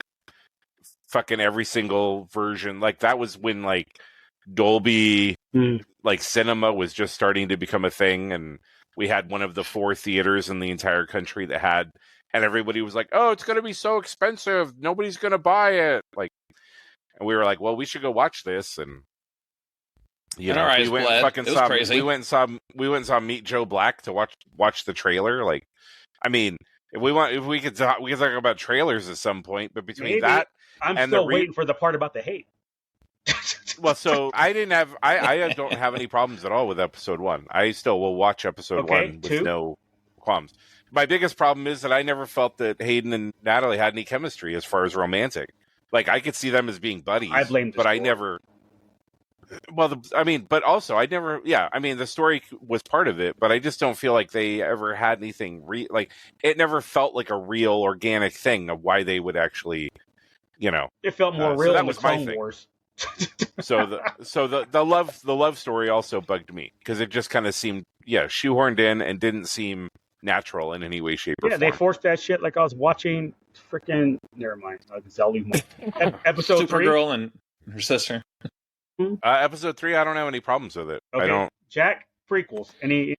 fucking every single version. Like, that was when, like, Dolby, like, cinema was just starting to become a thing, and we had one of the 4 theaters in the entire country that had, and everybody was like, oh, it's going to be so expensive. Nobody's going to buy it. Like, and we were like, well, we should go watch this, and we went and saw Meet Joe Black to watch the trailer. Like, if we could talk about trailers at some point, but between that, I'm still waiting for the part about the hate. Well, so I don't have any problems at all with episode 1. I still will watch episode 1 with no qualms. My biggest problem is that I never felt that Hayden and Natalie had any chemistry as far as romantic. Like, I could see them as being buddies. I blame, but I never. Well, but also I never. Yeah, the story was part of it, but I just don't feel like they ever had anything like it never felt like a real organic thing of why they would actually, It felt more real than the Clone Wars. So the love story also bugged me because it just kind of seemed shoehorned in and didn't seem natural in any way, shape, or form. They forced that shit like I was watching freaking. Never mind. I'll leave my episode Supergirl and her sister. Episode 3, I don't have any problems with it. Okay. I don't. Jack, prequels. Any?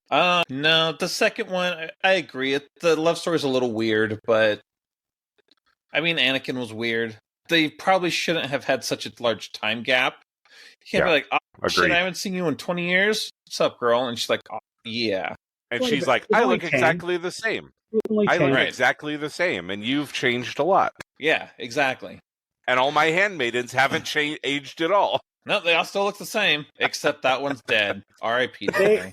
No, the second one, I agree. The love story is a little weird, but Anakin was weird. They probably shouldn't have had such a large time gap. You can't be like, oh, shit, I haven't seen you in 20 years. What's up, girl? And she's like, oh, yeah. And she's like, I look exactly the same. I look exactly the same, and you've changed a lot. Yeah, exactly. And all my handmaidens haven't aged at all. No, they all still look the same, except that one's dead. R.I.P. They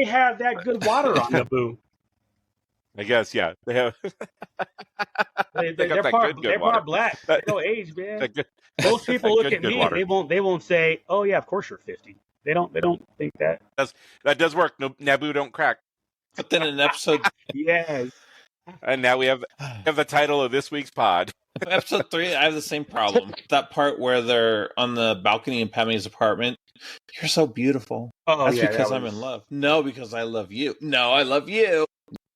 have that good water on Naboo. I guess, yeah. They have. They're part black. They don't age, man. Most people look at me and they won't say, "Oh yeah, of course you're 50." They don't think that. That does work. Naboo don't crack. But then in episode, yes. And now we have the title of this week's pod. Episode 3, I have the same problem. That part where they're on the balcony in Padme's apartment. You're so beautiful. Oh, that's because I'm in love. No, because I love you. No, I love you.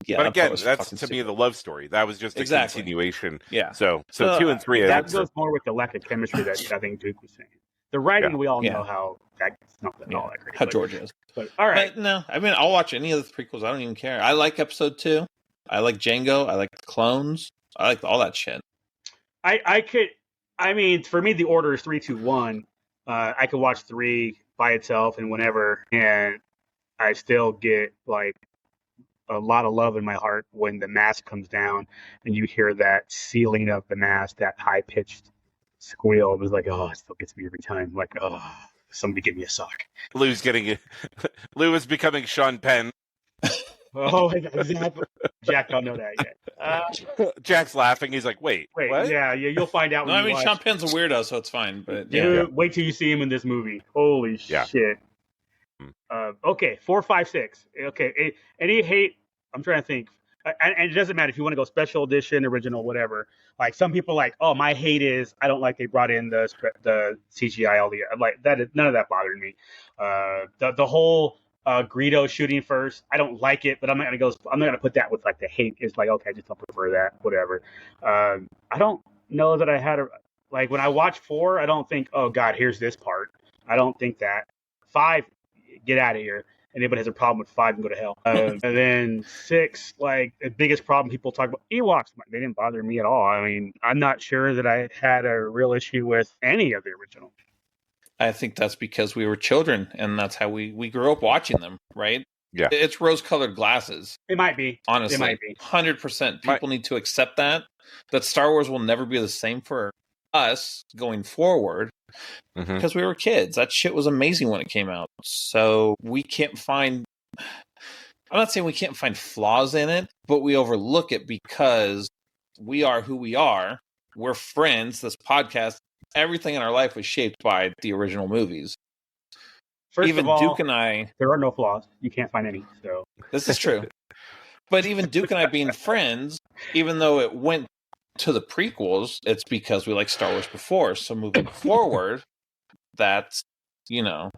Yeah, but again, that's to me the love story. That was just a continuation. Yeah. So 2 and 3. That goes more with the lack of chemistry that I think Duke was saying. The writing, we all know how that's not all that great. How George is. But all right. But no, I'll watch any of the prequels. I don't even care. I like episode 2. I like Django. I like the clones. I like all that shit. For me, the order is 3, 2, 1. I could watch 3 by itself and whenever, and I still get like a lot of love in my heart when the mask comes down and you hear that sealing of the mask, that high pitched squeal. It was like, oh, it still gets me every time. Like, oh, somebody give me a sock. Lou is becoming Sean Penn. Oh, exactly. Jack don't know that yet. Jack's laughing. He's like, wait, what? Yeah, you'll find out. No, when I mean, watch. Sean Penn's a weirdo, so it's fine. But Dude, wait till you see him in this movie. Holy shit. Okay, 4, 5, 6. Okay, any hate? I'm trying to think. And it doesn't matter if you want to go special edition, original, whatever. Like some people, like, oh, my hate is I don't like they brought in the CGI all the like that. None of that bothered me. The whole Greedo shooting first, I don't like it, but I'm not gonna put that with like the hate. It's like, okay, I just don't prefer that, whatever. I don't know that I had like when I watch 4, I don't think, oh God, here's this part. I don't think that. 5, get out of here. Anybody has a problem with 5 can go to hell. And then 6, like the biggest problem people talk about Ewoks, they didn't bother me at all. I mean, I'm not sure that I had a real issue with any of the original. I think that's because we were children, and that's how we grew up watching them, right? Yeah. It's rose-colored glasses. It might be. Honestly. It might be. 100%. People need to accept that Star Wars will never be the same for us going forward because we were kids. That shit was amazing when it came out. So we can't find... I'm not saying we can't find flaws in it, but we overlook it because we are who we are. We're friends. This podcast, everything in our life was shaped by the original movies. First even of all, Duke and I... There are no flaws. You can't find any. So This is true. But even Duke and I being friends, even though it went to the prequels, it's because we like Star Wars before. So moving forward, that's, yeah.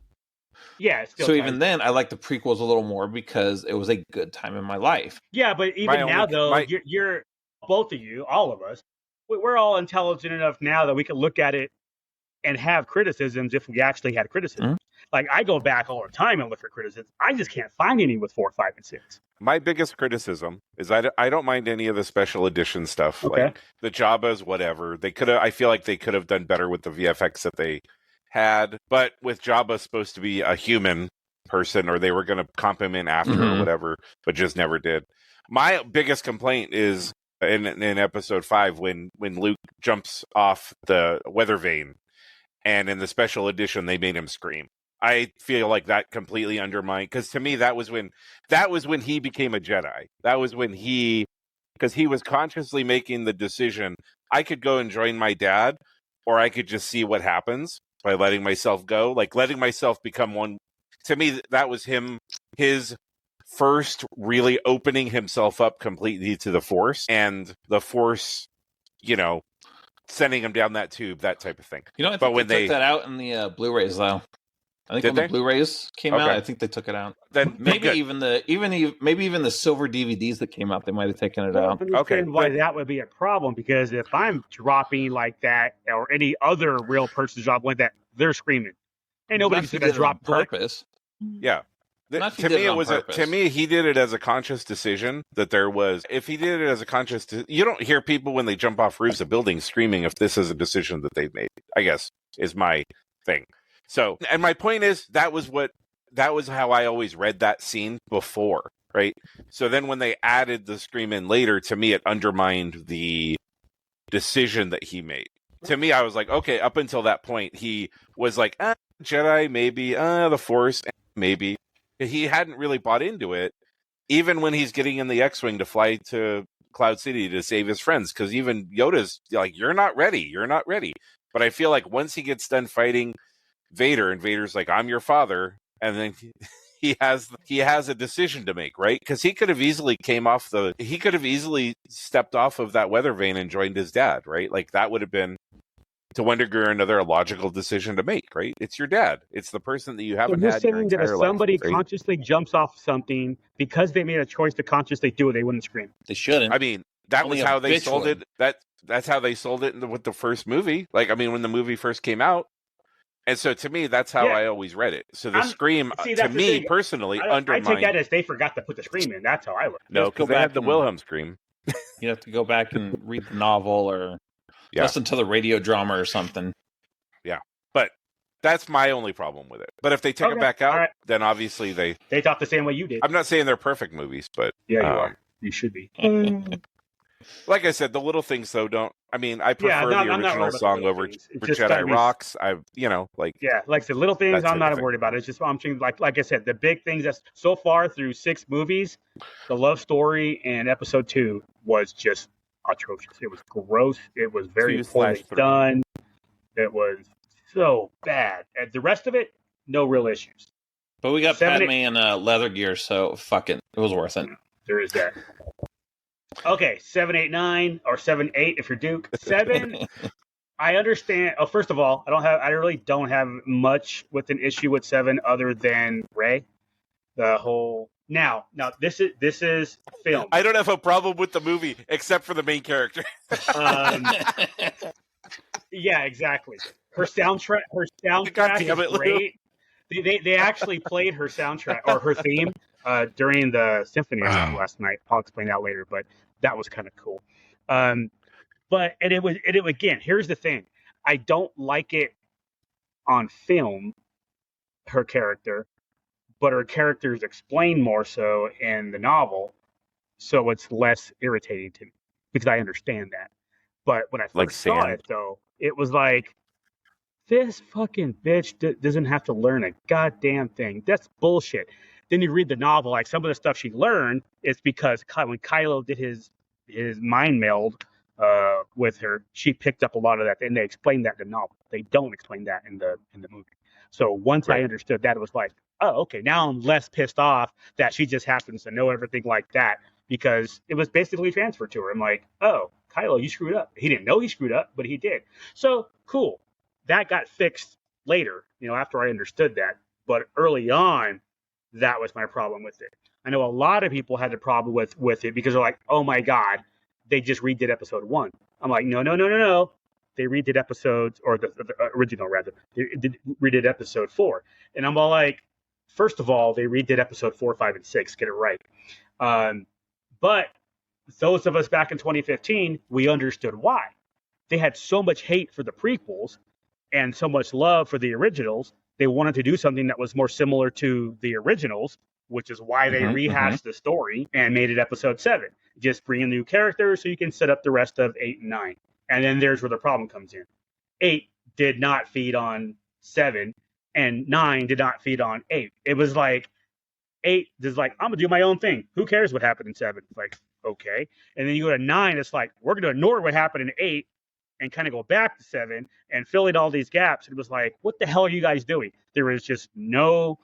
It's still so even then, I like the prequels a little more because it was a good time in my life. Yeah, but even now, you're both of you, all of us, we're all intelligent enough now that we can look at it and have criticisms if we actually had criticism. Like, I go back all the time and look for criticisms. I just can't find any with 4, 5, and 6. My biggest criticism is I don't mind any of the special edition stuff, like the Jabbas, whatever. I feel like they could have done better with the VFX that they had, but with Jabba supposed to be a human person, or they were going to comp him in after or whatever, but just never did. My biggest complaint is in episode 5 when Luke jumps off the weather vane, and in the special edition they made him scream. I feel like that completely undermined, because to me that was when he became a Jedi. That was when because he was consciously making the decision, I could go and join my dad, or I could just see what happens by letting myself go, like letting myself become one. To me, that was his first really opening himself up completely to the Force, and the Force, sending him down that tube, that type of thing. I think they took that out in the Blu-rays, though. I think when the Blu-rays came out, I think they took it out. Then maybe even the silver DVDs that came out, they might have taken it out. Okay, why that would be a problem? Because if I'm dropping like that, or any other real person drop like that, they're screaming. Ain't nobody's gonna drop purpose. Yeah. To me, he did it as a conscious decision that there was. If he did it as a conscious, you don't hear people when they jump off roofs of buildings screaming if this is a decision that they've made, I guess, is my thing. So, and my point is, that was how I always read that scene before, right? So then when they added the scream in later, to me, it undermined the decision that he made. To me, I was like, okay, up until that point, he was like, Jedi, maybe, the Force, maybe. He hadn't really bought into it, even when he's getting in the X-Wing to fly to Cloud City to save his friends, because even Yoda's like, you're not ready. But I feel like once he gets done fighting Vader, and Vader's like, I'm your father, and then he has a decision to make, right? Because he could have easily stepped off of that weather vane and joined his dad, right? Like that would have been, to one degree or another, a logical decision to make, right? It's your dad. It's the person that you haven't had your entire life. If somebody consciously jumps off something because they made a choice to consciously do it, they wouldn't scream. They shouldn't. I mean, that was how they sold it. That's how they sold it with the first movie. Like, I mean, when the movie first came out. And so to me, that's how I always read it. So the scream, to me personally, undermined. I take that as they forgot to put the scream in. That's how I look. No, because they had the Wilhelm scream. You have to go back and read the novel or listen to the radio drama or something. Yeah, but that's my only problem with it. But if they take it back out, then obviously they thought the same way you did. I'm not saying they're perfect movies, but yeah, you are. You should be. Like I said, the little things though don't. I mean, I prefer the original song over Jedi Rocks. Yeah, like I said, little things I'm not worried about. It's just I'm saying, like I said, the big things that's so far through 6 movies, the love story in episode 2 was just atrocious. It was gross. It was very poorly done. It was so bad. And the rest of it, no real issues. But we got Padme in leather gear, so fuck it. It was worth it. There is that. Okay, 7, 8, 9, or 7, 8 if you're Duke. 7, I understand. Oh, first of all, I really don't have much with an issue with 7 other than Rey. The whole now this is film. I don't have a problem with the movie except for the main character. Yeah, exactly. Her soundtrack is great. They actually played her soundtrack or her theme during the Symphonies last night. I'll explain that later, but that was kind of cool. But it was again. Here's the thing: I don't like it on film. Her character, but her characters explain more so in the novel, so it's less irritating to me because I understand that. But when I first saw it, though, it was like, this fucking bitch doesn't have to learn a goddamn thing. That's bullshit. Then you read the novel, like some of the stuff she learned is because when Kylo did his mind meld with her, she picked up a lot of that, and they explained that in the novel. They don't explain that in the movie. So once I understood that, it was like, oh, okay, now I'm less pissed off that she just happens to know everything like that because it was basically transferred to her. I'm like, oh, Kylo, you screwed up. He didn't know he screwed up, but he did. So cool. That got fixed later, after I understood that. But early on, that was my problem with it. I know a lot of people had a problem with it because they're like, oh my God, they just redid episode 1. I'm like, no. They redid episodes, or the original rather. They redid episode 4. And I'm all like, first of all, they redid episode 4, 5, and 6. Get it right. But those of us back in 2015, we understood why. They had so much hate for the prequels and so much love for the originals. They wanted to do something that was more similar to the originals, which is why they rehashed the story and made it episode 7. Just bring in new characters so you can set up the rest of 8 and 9. And then there's where the problem comes in. 8 did not feed on 7, and 9 did not feed on 8. It was like 8 is like, I'm going to do my own thing. Who cares what happened in 7? It's like, okay. And then you go to 9, it's like, we're going to ignore what happened in 8 and kind of go back to 7 and fill in all these gaps. It was like, what the hell are you guys doing? There was just no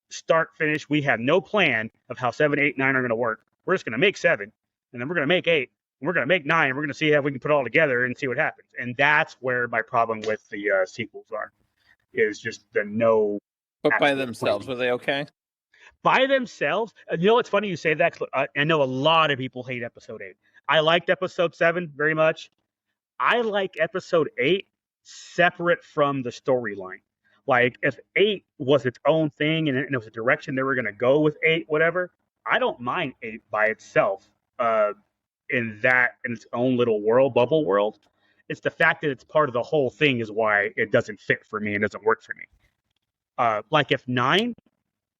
start, finish. We have no plan of how 7, 8, 9 are going to work. We're just going to make 7, and then we're going to make 8, and we're going to make 9, and we're going to see how we can put it all together and see what happens. And that's where my problem with the sequels are, is just the no. But by themselves, were they okay? By themselves? It's funny you say that. I know a lot of people hate episode 8. I liked episode 7 very much. I like episode 8 separate from the storyline. Like, if 8 was its own thing and it was a direction they were going to go with 8, whatever, I don't mind 8 by itself in its own little world, bubble world. It's the fact that it's part of the whole thing is why it doesn't fit for me and doesn't work for me. Like, if 9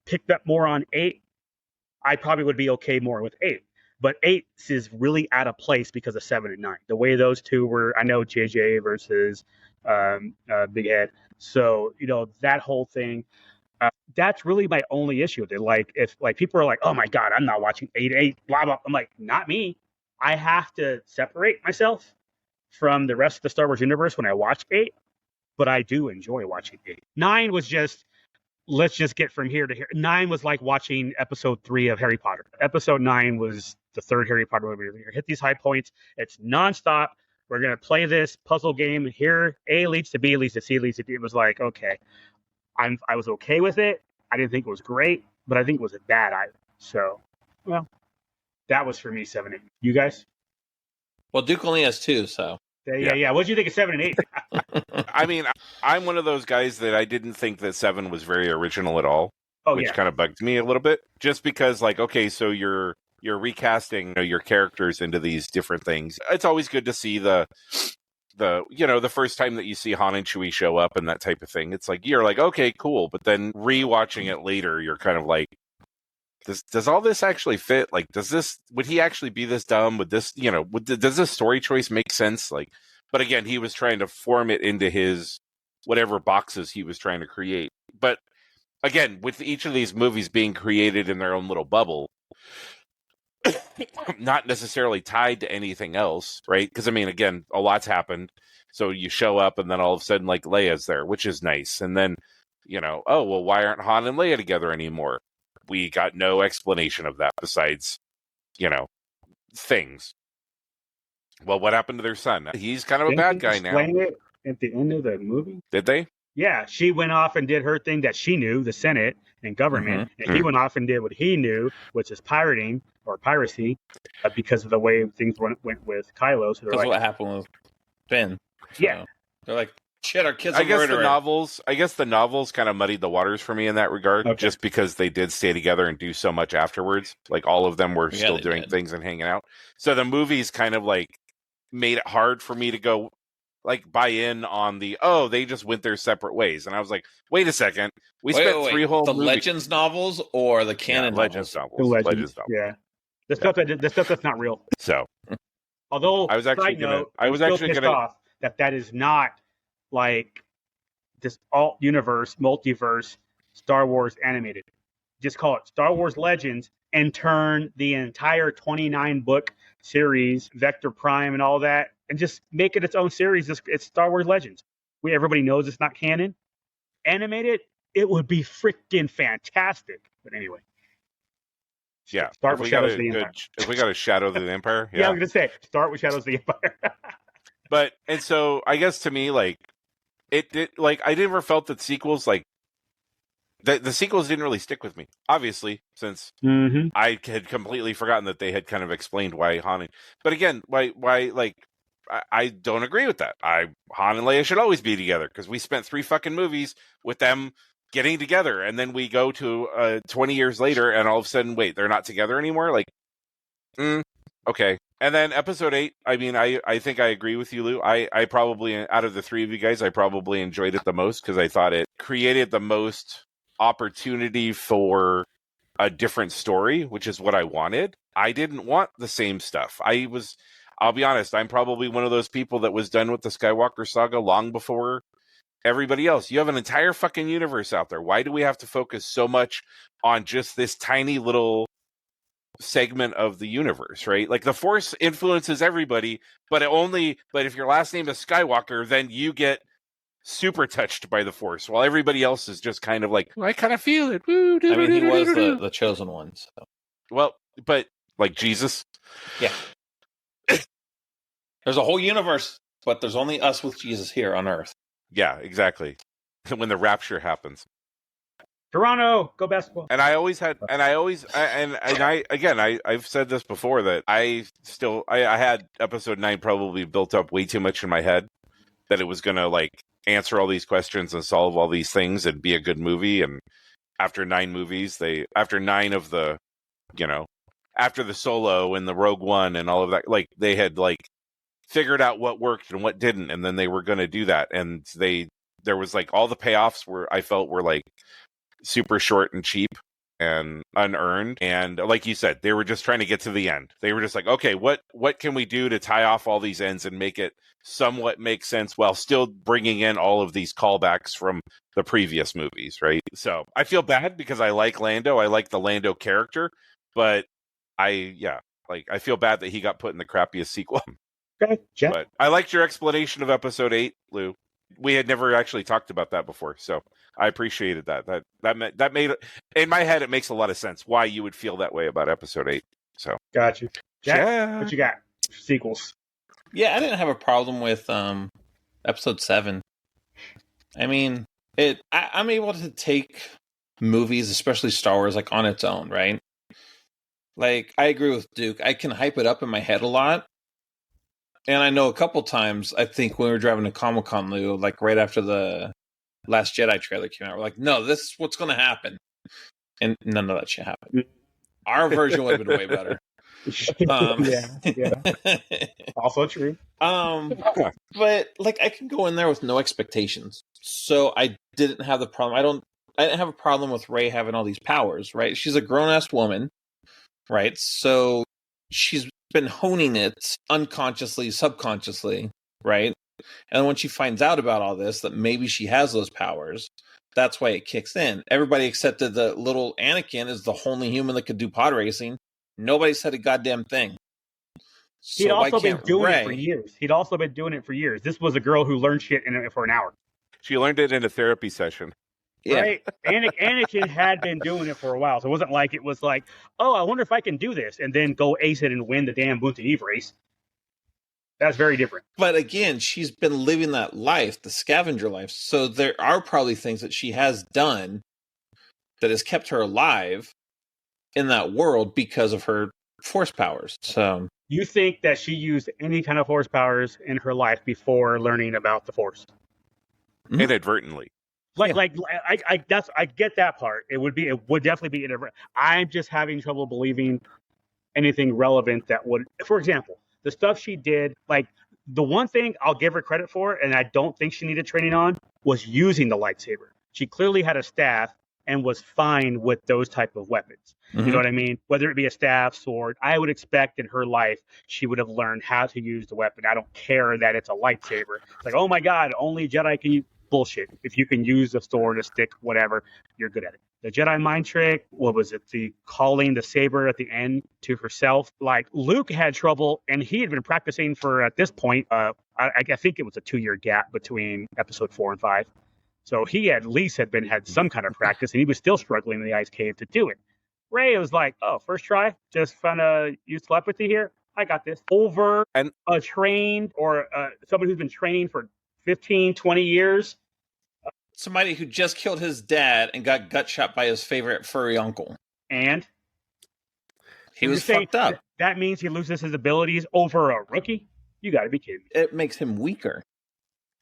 picked up more on 8, I probably would be okay more with 8. But 8 is really out of place because of 7 and 9. The way those two were, I know JJ versus Big Ed. So, that whole thing, that's really my only issue with it. Like, if people are like, oh my God, I'm not watching 8, blah, blah. I'm like, not me. I have to separate myself from the rest of the Star Wars universe when I watch 8. But I do enjoy watching 8. 9 was just, let's just get from here to here. 9 was like watching episode 3 of Harry Potter. Episode 9 was the third Harry Potter movie. We hit these high points. It's nonstop. We're going to play this puzzle game. Here, A leads to B, leads to C, leads to D. It was like, okay. I was okay with it. I didn't think it was great, but I think it was a bad item. So, well, that was for me, 7 and 8. You guys? Well, Duke only has 2, so. Yeah. What did you think of 7 and 8? I mean, I'm one of those guys that I didn't think that 7 was very original at all, which kind of bugged me a little bit. Just because, like, okay, so you're recasting your characters into these different things. It's always good to see the first time that you see Han and Chewie show up and that type of thing. It's like, you're like, okay, cool. But then rewatching it later, you're kind of like, does all this actually fit? Like, would he actually be this dumb? Would this, does this story choice make sense? Like, But again, he was trying to form it into his whatever boxes he was trying to create. But again, with each of these movies being created in their own little bubble, not necessarily tied to anything else, right? Because, I mean, again, a lot's happened. So you show up and then all of a sudden, like, Leia's there, which is nice. And then, oh, well, why aren't Han and Leia together anymore? We got no explanation of that besides, things. Well, what happened to their son? He's kind of a bad guy now. Didn't they explain it at the end of the movie? Did they? Yeah, she went off and did her thing that she knew, the Senate and government, and he went off and did what he knew, which is pirating or piracy, because of the way things went with Kylo. So that's what happened with Finn. So yeah, they're like, shit, our kid's a murderer. I guess the novels kind of muddied the waters for me in that regard, just because they did stay together and do so much afterwards. Like, all of them were still doing things and hanging out. So the movies kind of like made it hard for me to go like buy in on they just went their separate ways. And I was like, wait a second. We spent 3 whole the Legends novels or the canon Legends novels? The Legends novels. Yeah. The stuff that's not real. So, although I was actually pissed off that is not like this alt universe, multiverse, Star Wars animated. Just call it Star Wars Legends and turn the entire 29 book series, Vector Prime and all that, and just make it its own series. It's Star Wars Legends. Everybody knows it's not canon. Animated, it would be freaking fantastic. But anyway. Yeah. Start with Shadows of the Empire. If we got a Shadow of the Empire. Yeah, I was going to say, start with Shadows of the Empire. But, and so I guess to me, like, I never felt that sequels, like, the sequels didn't really stick with me, obviously, since I had completely forgotten that they had kind of explained why Han. But again, why like, I don't agree with that. Han and Leia should always be together, because we spent 3 fucking movies with them getting together, and then we go to 20 years later, and all of a sudden, wait, they're not together anymore? Like, okay. And then episode 8, I mean, I think I agree with you, Lou. I probably, out of the 3 of you guys, I probably enjoyed it the most, because I thought it created the most opportunity for a different story, which is what I wanted. I didn't want the same stuff. I'll be honest, I'm probably one of those people that was done with the Skywalker saga long before everybody else. You have an entire fucking universe out there. Why do we have to focus so much on just this tiny little segment of the universe, right? Like, the Force influences everybody, but if your last name is Skywalker, then you get super touched by the Force, while everybody else is just kind of like, I kind of feel it. I mean, he was the chosen one. So. Well, but like Jesus. Yeah. There's a whole universe, but there's only us with Jesus here on Earth. Yeah, exactly. When the rapture happens. Toronto, go basketball. And I've said this before, that I had episode 9 probably built up way too much in my head, that it was going to like answer all these questions and solve all these things and be a good movie. And after 9 movies, after the Solo and the Rogue One and all of that, like, they had like figured out what worked and what didn't, and then they were going to do that. And there was like all the payoffs I felt were like super short and cheap and unearned. And like you said, they were just trying to get to the end. They were just like, okay, what can we do to tie off all these ends and make it somewhat make sense while still bringing in all of these callbacks from the previous movies, right? So I feel bad, because I like Lando. I like the Lando character, but I feel bad that he got put in the crappiest sequel. Okay, Jeff. But I liked your explanation of episode 8, Lou. We had never actually talked about that before, so I appreciated that. That made, in my head, it makes a lot of sense why you would feel that way about episode 8. So got you, Jack. What you got? Sequels. Yeah, I didn't have a problem with episode 7. I mean, I'm able to take movies, especially Star Wars, like on its own, right? Like, I agree with Duke. I can hype it up in my head a lot. And I know a couple times, I think when we were driving to Comic-Con, Lou, like right after the Last Jedi trailer came out, we're like, no, this is what's going to happen. And none of that shit happened. Our version would have been way better. Yeah. Also true. But like, I can go in there with no expectations. So I didn't have the problem. I didn't have a problem with Rey having all these powers, right? She's a grown-ass woman, right? So she's been honing it unconsciously, subconsciously right? And when she finds out about all this, that maybe she has those powers, that's why it kicks in. Everybody accepted that little Anakin is the only human that could do pod racing. Nobody said a goddamn thing. He'd also been doing it for years. He'd also been doing it for years. This was a girl who learned shit for an hour. She learned it in a therapy session. Yeah. Right? Anakin had been doing it for a while. So it wasn't like it was like, oh, I wonder if I can do this, and then go ace it and win the damn Boonton Eve race. That's very different. But again, she's been living that life, the scavenger life. So there are probably things that she has done that has kept her alive in that world because of her force powers. So you think that she used any kind of force powers in her life before learning about the force? Inadvertently. I get that part. It would definitely be inadvertent. I'm just having trouble believing anything relevant that would, for example, the stuff she did, like the one thing I'll give her credit for, and I don't think she needed training on, was using the lightsaber. She clearly had a staff and was fine with those type of weapons. You know what I mean? Whether it be a staff, sword, I would expect in her life she would have learned how to use the weapon. I don't care that it's a lightsaber. It's like, oh my God, only Jedi can use. Bullshit. If you can use a sword, a stick, whatever, you're good at it. The Jedi mind trick, what was it? The calling the saber at the end to herself. Like Luke had trouble, and he had been practicing for, at this point, I think it was a 2-year gap between episode 4 and 5. So he at least had some kind of practice, and he was still struggling in the ice cave to do it. Rey was like, oh, first try, just trying to use telepathy here. I got this. Over a trained or someone who's been training for 15, 20 years. Somebody who just killed his dad and got gut shot by his favorite furry uncle. And? He was fucked up. That means he loses his abilities over a rookie? You got to be kidding me. It makes him weaker.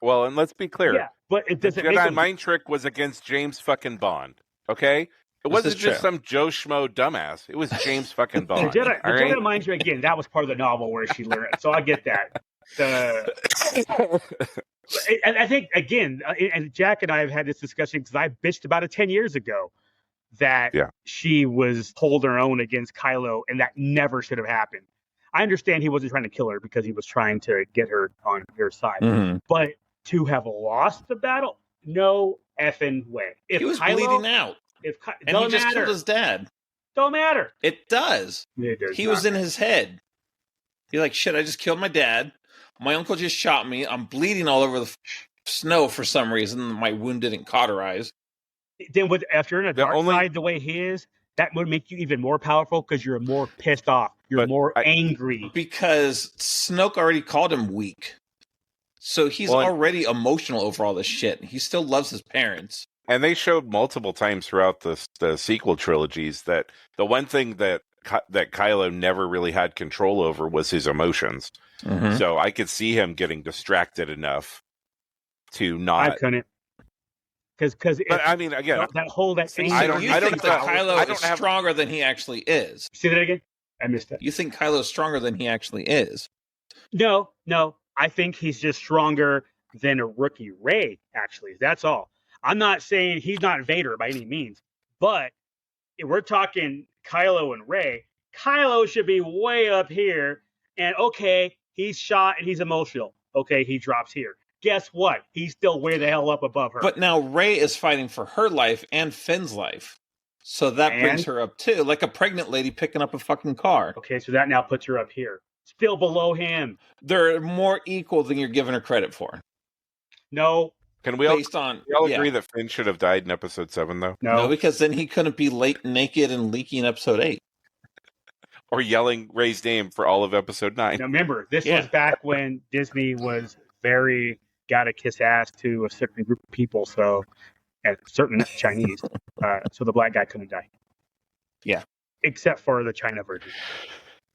Well, and let's be clear. Yeah, but it doesn't the Jedi mind trick was against James fucking Bond. Okay? It wasn't just some Joe Schmo dumbass. It was James fucking Bond. The Jedi mind trick, again, that was part of the novel where she learned it. So I get that. And I think, again, and Jack and I have had this discussion because I bitched about it 10 years ago that she was holding her own against Kylo, and that never should have happened. I understand he wasn't trying to kill her because he was trying to get her on her side. But to have lost the battle, no effing way. He was bleeding out. And he just killed his dad. Don't matter. It does. He was in his head. He's like, shit, I just killed my dad. My uncle just shot me. I'm bleeding all over the snow for some reason. My wound didn't cauterize. Then after you're in a dark side the way he is, that would make you even more powerful because you're more pissed off. You're more angry. Because Snoke already called him weak. So he's already emotional over all this shit. He still loves his parents. And they showed multiple times throughout the sequel trilogies that the one thing that Kylo never really had control over was his emotions. So I could see him getting distracted enough to not. I couldn't. Because I mean, again, you think that Kylo is stronger than he actually is? Say that again. I missed that. You think Kylo is stronger than he actually is? No. I think he's just stronger than a rookie Rey. Actually, that's all. I'm not saying he's not Vader by any means, but if we're talking Kylo and Rey, Kylo should be way up here. And okay, he's shot and he's emotional. Okay, he drops here. Guess what? He's still way the hell up above her. But now Rey is fighting for her life and Finn's life. So that brings her up too, like a pregnant lady picking up a fucking car. Okay, so that now puts her up here. Still below him. They're more equal than you're giving her credit for. No. Can we all agree that Finn should have died in episode 7, though? No, because then he couldn't be late, naked, and leaky in episode 8. Or yelling Rey's name for all of episode 9. Now remember, this was back when Disney was very gotta kiss ass to a certain group of people, so certain Chinese. So the black guy couldn't die. Yeah. Except for the China version.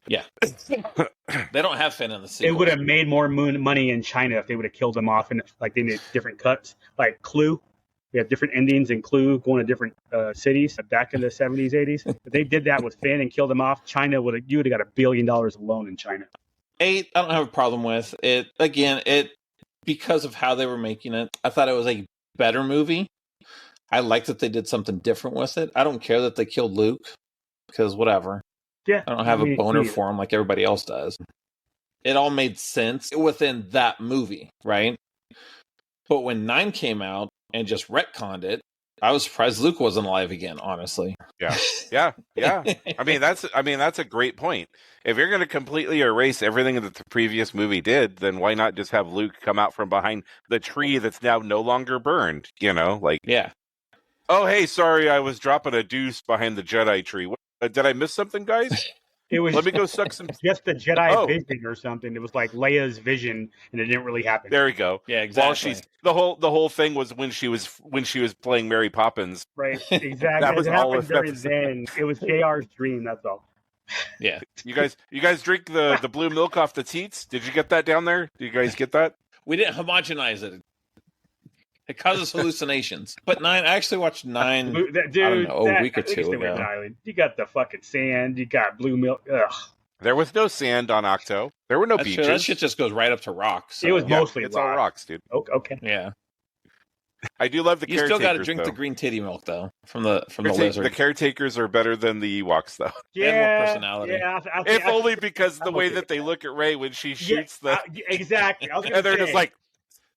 Yeah. They don't have Finn in the sequel. It would have made more money in China if they would have killed him off, and like they did different cuts. Like Clue. We have different endings in Clue going to different cities back in the 70s, 80s. If they did that with Finn and killed him off, you would have got $1 billion alone in China. 8, I don't have a problem with it. Again, because of how they were making it, I thought it was a better movie. I like that they did something different with it. I don't care that they killed Luke, because whatever. Yeah, I don't have a boner for him like everybody else does. it all made sense within that movie, right? But when 9 came out and just retconned it, I was surprised Luke wasn't alive again, honestly. Yeah. I mean, that's a great point. If you're going to completely erase everything that the previous movie did, then why not just have Luke come out from behind the tree that's now no longer burned? Yeah. Oh, hey, sorry, I was dropping a deuce behind the Jedi tree. Did I miss something, guys? It was Let me go suck some. just the Jedi vision or something. It was like Leia's vision, and it didn't really happen. There we go. Yeah, exactly. Well, the whole thing was when she was playing Mary Poppins. Right, exactly. That was all happened during then. It was JR's dream. That's all. Yeah. You guys drink the blue milk off the teats? Did you get that down there? Did you guys get that? We didn't homogenize it. It causes hallucinations. But 9, I actually watched 9, Dude, I don't know, a week or two ago. You got the fucking sand. You got blue milk. Ugh. There was no sand on Octo. There were no beaches. True. That shit just goes right up to rocks. So. It was mostly it's all rocks, dude. Okay. Yeah. I do love the caretakers. You still got to drink the green titty milk, though, from the lizard. The caretakers are better than the Ewoks, though. They have more personality. Yeah, if only because the way that they look at Rey when she shoots exactly. And they're just like,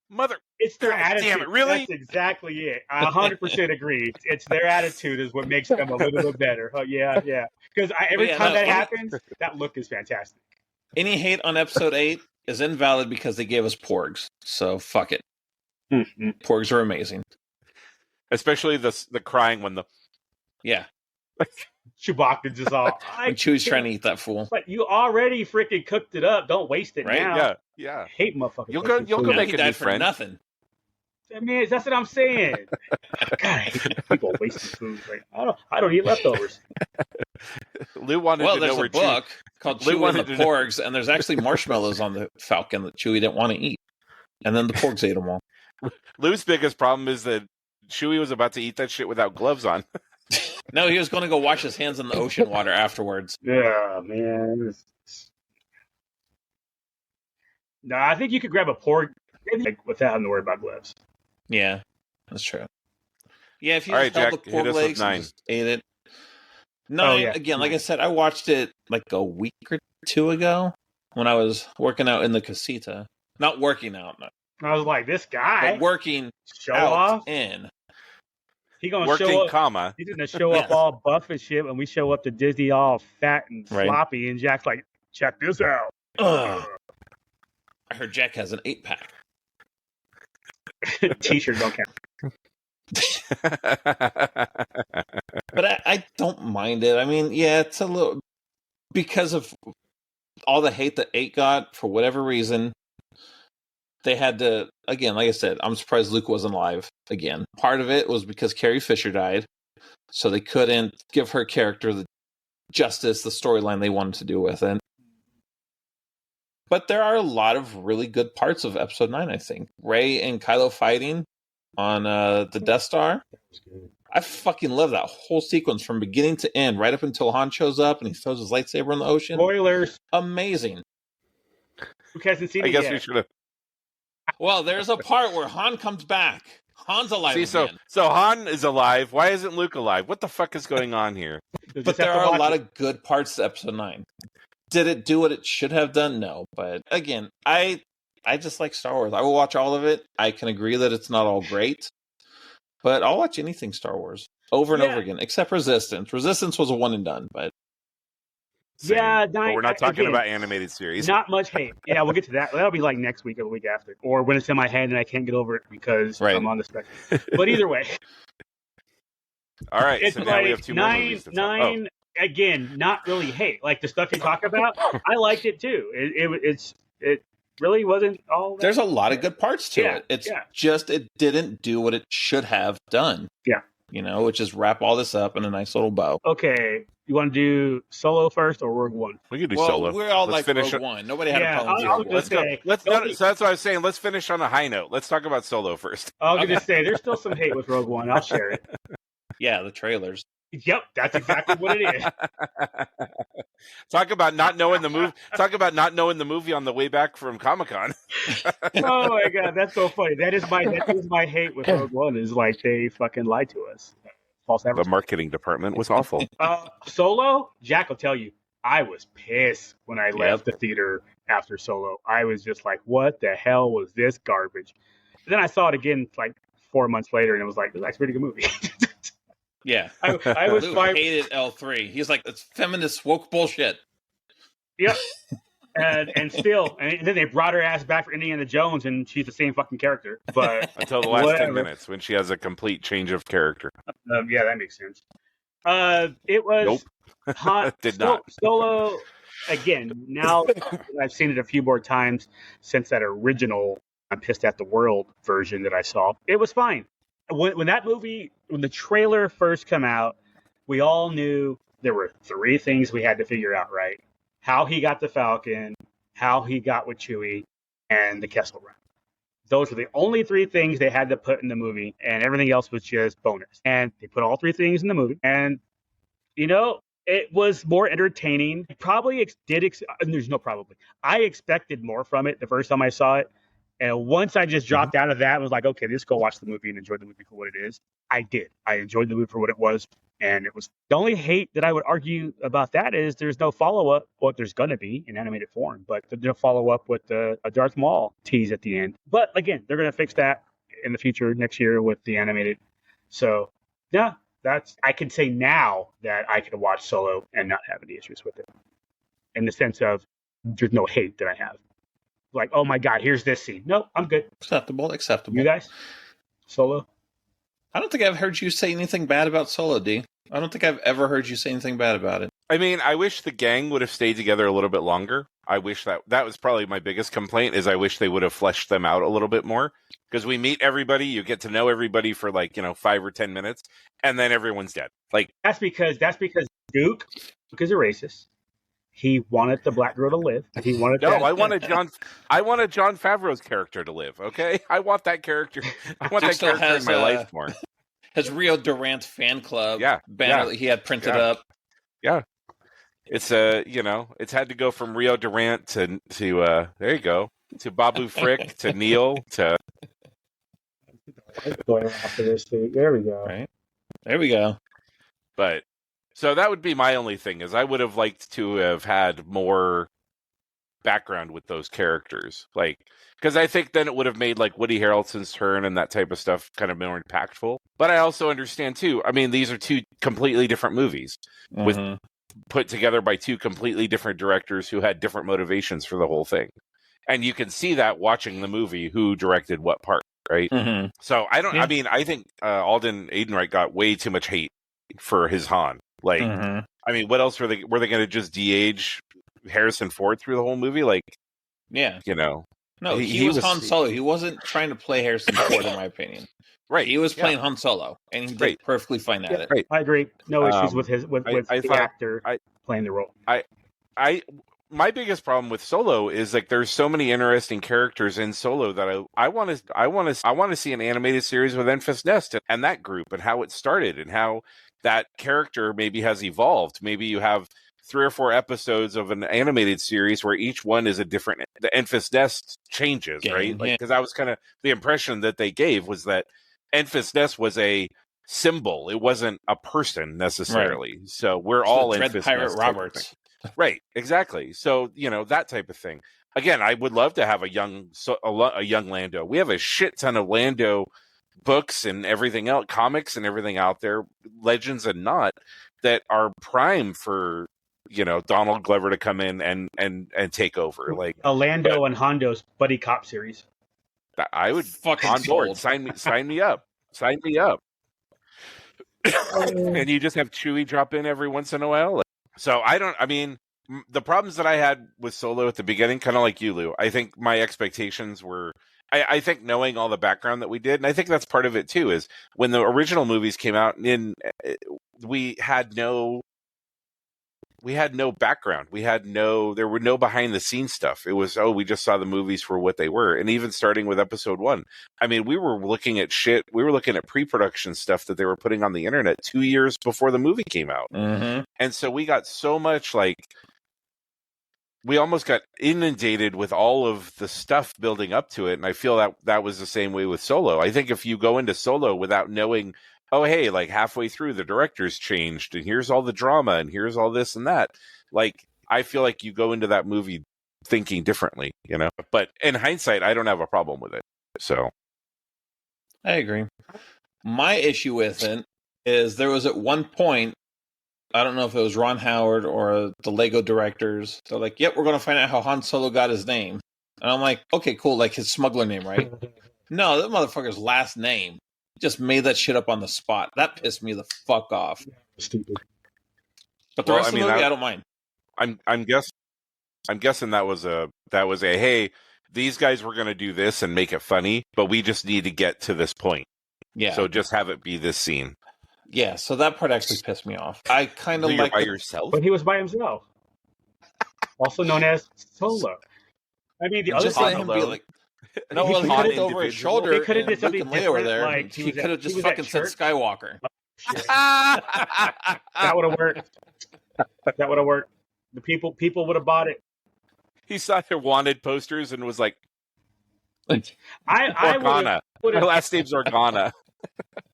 mother. It's their attitude. Damn it, really? That's exactly it. I 100% agree. It's their attitude is what makes them a little bit better. Oh, yeah. Because every time that happens, that look is fantastic. Any hate on episode 8 is invalid because they gave us porgs. So fuck it. Mm-hmm. Porgs are amazing. Especially the crying one, though. Yeah. Chewbacca just all. When Chewie's trying to eat that fool. But you already freaking cooked it up. Don't waste it now. Yeah. I hate motherfuckers. You'll go make a new friend. Nothing. I mean, that's what I'm saying. God, I hate people wasting food. Like, I don't eat leftovers. Lou wanted to know there's where a book called Chewie and the Porgs, and there's actually marshmallows on the Falcon that Chewie didn't want to eat. And then the Porgs ate them all. Lou's biggest problem is that Chewie was about to eat that shit without gloves on. No, he was going to go wash his hands in the ocean water afterwards. Yeah, man. No, I think you could grab a pork without having to worry about gloves. Yeah, that's true. Yeah, if you just held Jack, the pork legs and just ate it. 9, again, like I said, I watched it like a week or 2 ago when I was working out in the casita. Not working out. No. I was like, this guy. But working show off? in. He gonna working, show up, comma. He's gonna show up all buff and shit when we show up to Disney all fat and sloppy, and Jack's like, check this out. I heard Jack has an 8-pack. T-shirt don't count. But I don't mind it. I mean, yeah, it's a little because of all the hate that 8 got for whatever reason. They had to, again, like I said, I'm surprised Luke wasn't alive again. Part of it was because Carrie Fisher died, so they couldn't give her character the justice, the storyline they wanted to do with it. But there are a lot of really good parts of Episode 9, I think. Rey and Kylo fighting on the Death Star. I fucking love that whole sequence from beginning to end, right up until Han shows up and he throws his lightsaber in the ocean. Spoilers. Amazing. Who hasn't seen it yet? I guess yet? we should have. Well, there's a part where Han comes back. Han's alive again. So Han is alive. Why isn't Luke alive? What the fuck is going on here? But there are a lot of good parts to Episode 9. Did it do what it should have done? No. But again, I just like Star Wars. I will watch all of it. I can agree that it's not all great. But I'll watch anything Star Wars over and over again, except Resistance. Resistance was a one and done, but same. But we're not talking about animated series. Not much hate. Yeah, we'll get to that. That'll be like next week or the week after, or when it's in my head and I can't get over it because I'm on the spectrum. But either way, all right. It's so like now we have 2 more movies to nine. Again, not really hate. Like the stuff you talk about, I liked it too. It really wasn't all that. There's a lot of good parts to it. It's just it didn't do what it should have done. Yeah. You know, which is wrap all this up in a nice little bow. Okay. You want to do Solo first or Rogue One? We can do Solo. We're all like Rogue One. Nobody had a problem with Let's go. So that's what I was saying. Let's finish on a high note. Let's talk about Solo first. I was going to say, there's still some hate with Rogue One. I'll share it. Yeah, the trailers. Yep, that's exactly what it is. Talk about not knowing the movie. Talk about not knowing the movie on the way back from Comic-Con. Oh my god, that's so funny. That is my hate with Rogue One. Is like they fucking lied to us. False advertising. The marketing department was awful. Solo, Jack will tell you, I was pissed when I left the theater after Solo. I was just like, what the hell was this garbage? And then I saw it again like 4 months later, and it was like, this is actually a pretty good movie. Yeah. I was Luke fine. hated L3. He's like, it's feminist woke bullshit. Yep. And then they brought her ass back for Indiana Jones, and she's the same fucking character. But until the last 10 minutes when she has a complete change of character. Yeah, that makes sense. It was Did not. Solo again. Now I've seen it a few more times since that original "I'm Pissed at the World" version that I saw. It was fine. When the trailer first came out, we all knew there were 3 things we had to figure out, right? How he got the Falcon, how he got with Chewie, and the Kessel Run. Those were the only 3 things they had to put in the movie, and everything else was just bonus. And they put all 3 things in the movie, and it was more entertaining. There's no probably. I expected more from it the first time I saw it, and once I just dropped out of that and was like, okay, let's go watch the movie and enjoy the movie for what it is. I did. I enjoyed the movie for what it was. And it was the only hate that I would argue about that is there's no follow-up. Well, there's going to be in animated form, but there's no follow-up with a Darth Maul tease at the end. But again, they're going to fix that in the future next year with the animated. So, yeah, I can say now that I could watch Solo and not have any issues with it. In the sense of there's no hate that I have. Like, oh my God, here's this scene. Nope, I'm good. Acceptable. You guys? Solo? I don't think I've heard you say anything bad about Solo, D. I don't think I've ever heard you say anything bad about it. I mean, I wish the gang would have stayed together a little bit longer. I wish that was probably my biggest complaint is I wish they would have fleshed them out a little bit more. Because we meet everybody, you get to know everybody for 5 or 10 minutes, and then everyone's dead. That's because Duke is a racist. He wanted the black girl to live. I wanted Jon Favreau's character to live. Okay, I want that character. I want that character in my life more. His Rio Durant fan club banner that he had printed up. Yeah, it's it's had to go from Rio Durant to there you go, to Babu Frick to Neil to. There we go. Right. There we go. But. So that would be my only thing is I would have liked to have had more background with those characters. Because I think then it would have made Woody Harrelson's turn and that type of stuff kind of more impactful. But I also understand too, I mean, these are 2 completely different movies with put together by 2 completely different directors who had different motivations for the whole thing. And you can see that watching the movie who directed what part, right? Mm-hmm. So I think Alden Ehrenreich got way too much hate for his Han. I mean, what else were they going to just de-age Harrison Ford through the whole movie? No, he was Han Solo. He wasn't trying to play Harrison Ford, in my opinion. Right. He was playing Han Solo, and he did perfectly fine at it. Right. I agree. No issues with the actor playing the role. My biggest problem with Solo is there's so many interesting characters in Solo that I want to see an animated series with Enfys Nest and that group and how it started and how that character maybe has evolved. Maybe you have 3 or 4 episodes of an animated series where each one is a different. The Enfys Nest changes, right? Because that was kind of the impression that they gave was that Enfys Nest was a symbol. It wasn't a person necessarily. Right. So we're all Enfys Pirate Roberts. Right, exactly. So that type of thing. Again, I would love to have a young Lando. We have a shit ton of Lando books and everything else, comics and everything out there, legends and not, that are prime for Donald Glover to come in and take over. A Lando and Hondo's buddy cop series. I would fucking on board. Sign me up. Sign me up. And you just have Chewie drop in every once in a while. So the problems that I had with Solo at the beginning, kind of like you, Lou, I think my expectations were, I think knowing all the background that we did, and I think that's part of it too, is when the original movies came out, we had no background. There were no behind the scenes stuff. It was, we just saw the movies for what they were. And even starting with episode 1, I mean, we were looking at pre-production stuff that they were putting on the internet 2 years before the movie came out. Mm-hmm. And so we got so much we almost got inundated with all of the stuff building up to it. And I feel that was the same way with Solo. I think if you go into Solo without knowing, oh, hey, halfway through the director's changed and here's all the drama and here's all this and that. I feel like you go into that movie thinking differently, you know. But in hindsight, I don't have a problem with it. So I agree. My issue with it is there was at one point, I don't know if it was Ron Howard or the Lego directors, they're like, yep, we're going to find out how Han Solo got his name. And I'm like, okay, cool, like his smuggler name, right? No, that motherfucker's last name. Just made that shit up on the spot. That pissed me the fuck off. Stupid. But the rest of the movie, I don't mind. I'm guessing that was a hey, these guys were going to do this and make it funny, but we just need to get to this point. Yeah. So just have it be this scene. Yeah, so that part actually pissed me off. I kind of like by yourself, but he was by himself, also known as Solo. I mean, the other just let him be like, no, well, he looked over his shoulder. He could have did something different. There. Like he could have just fucking said Skywalker. That would have worked. That would have worked. The people would have bought it. He saw their wanted posters and was like, Organa. My last name's Organa.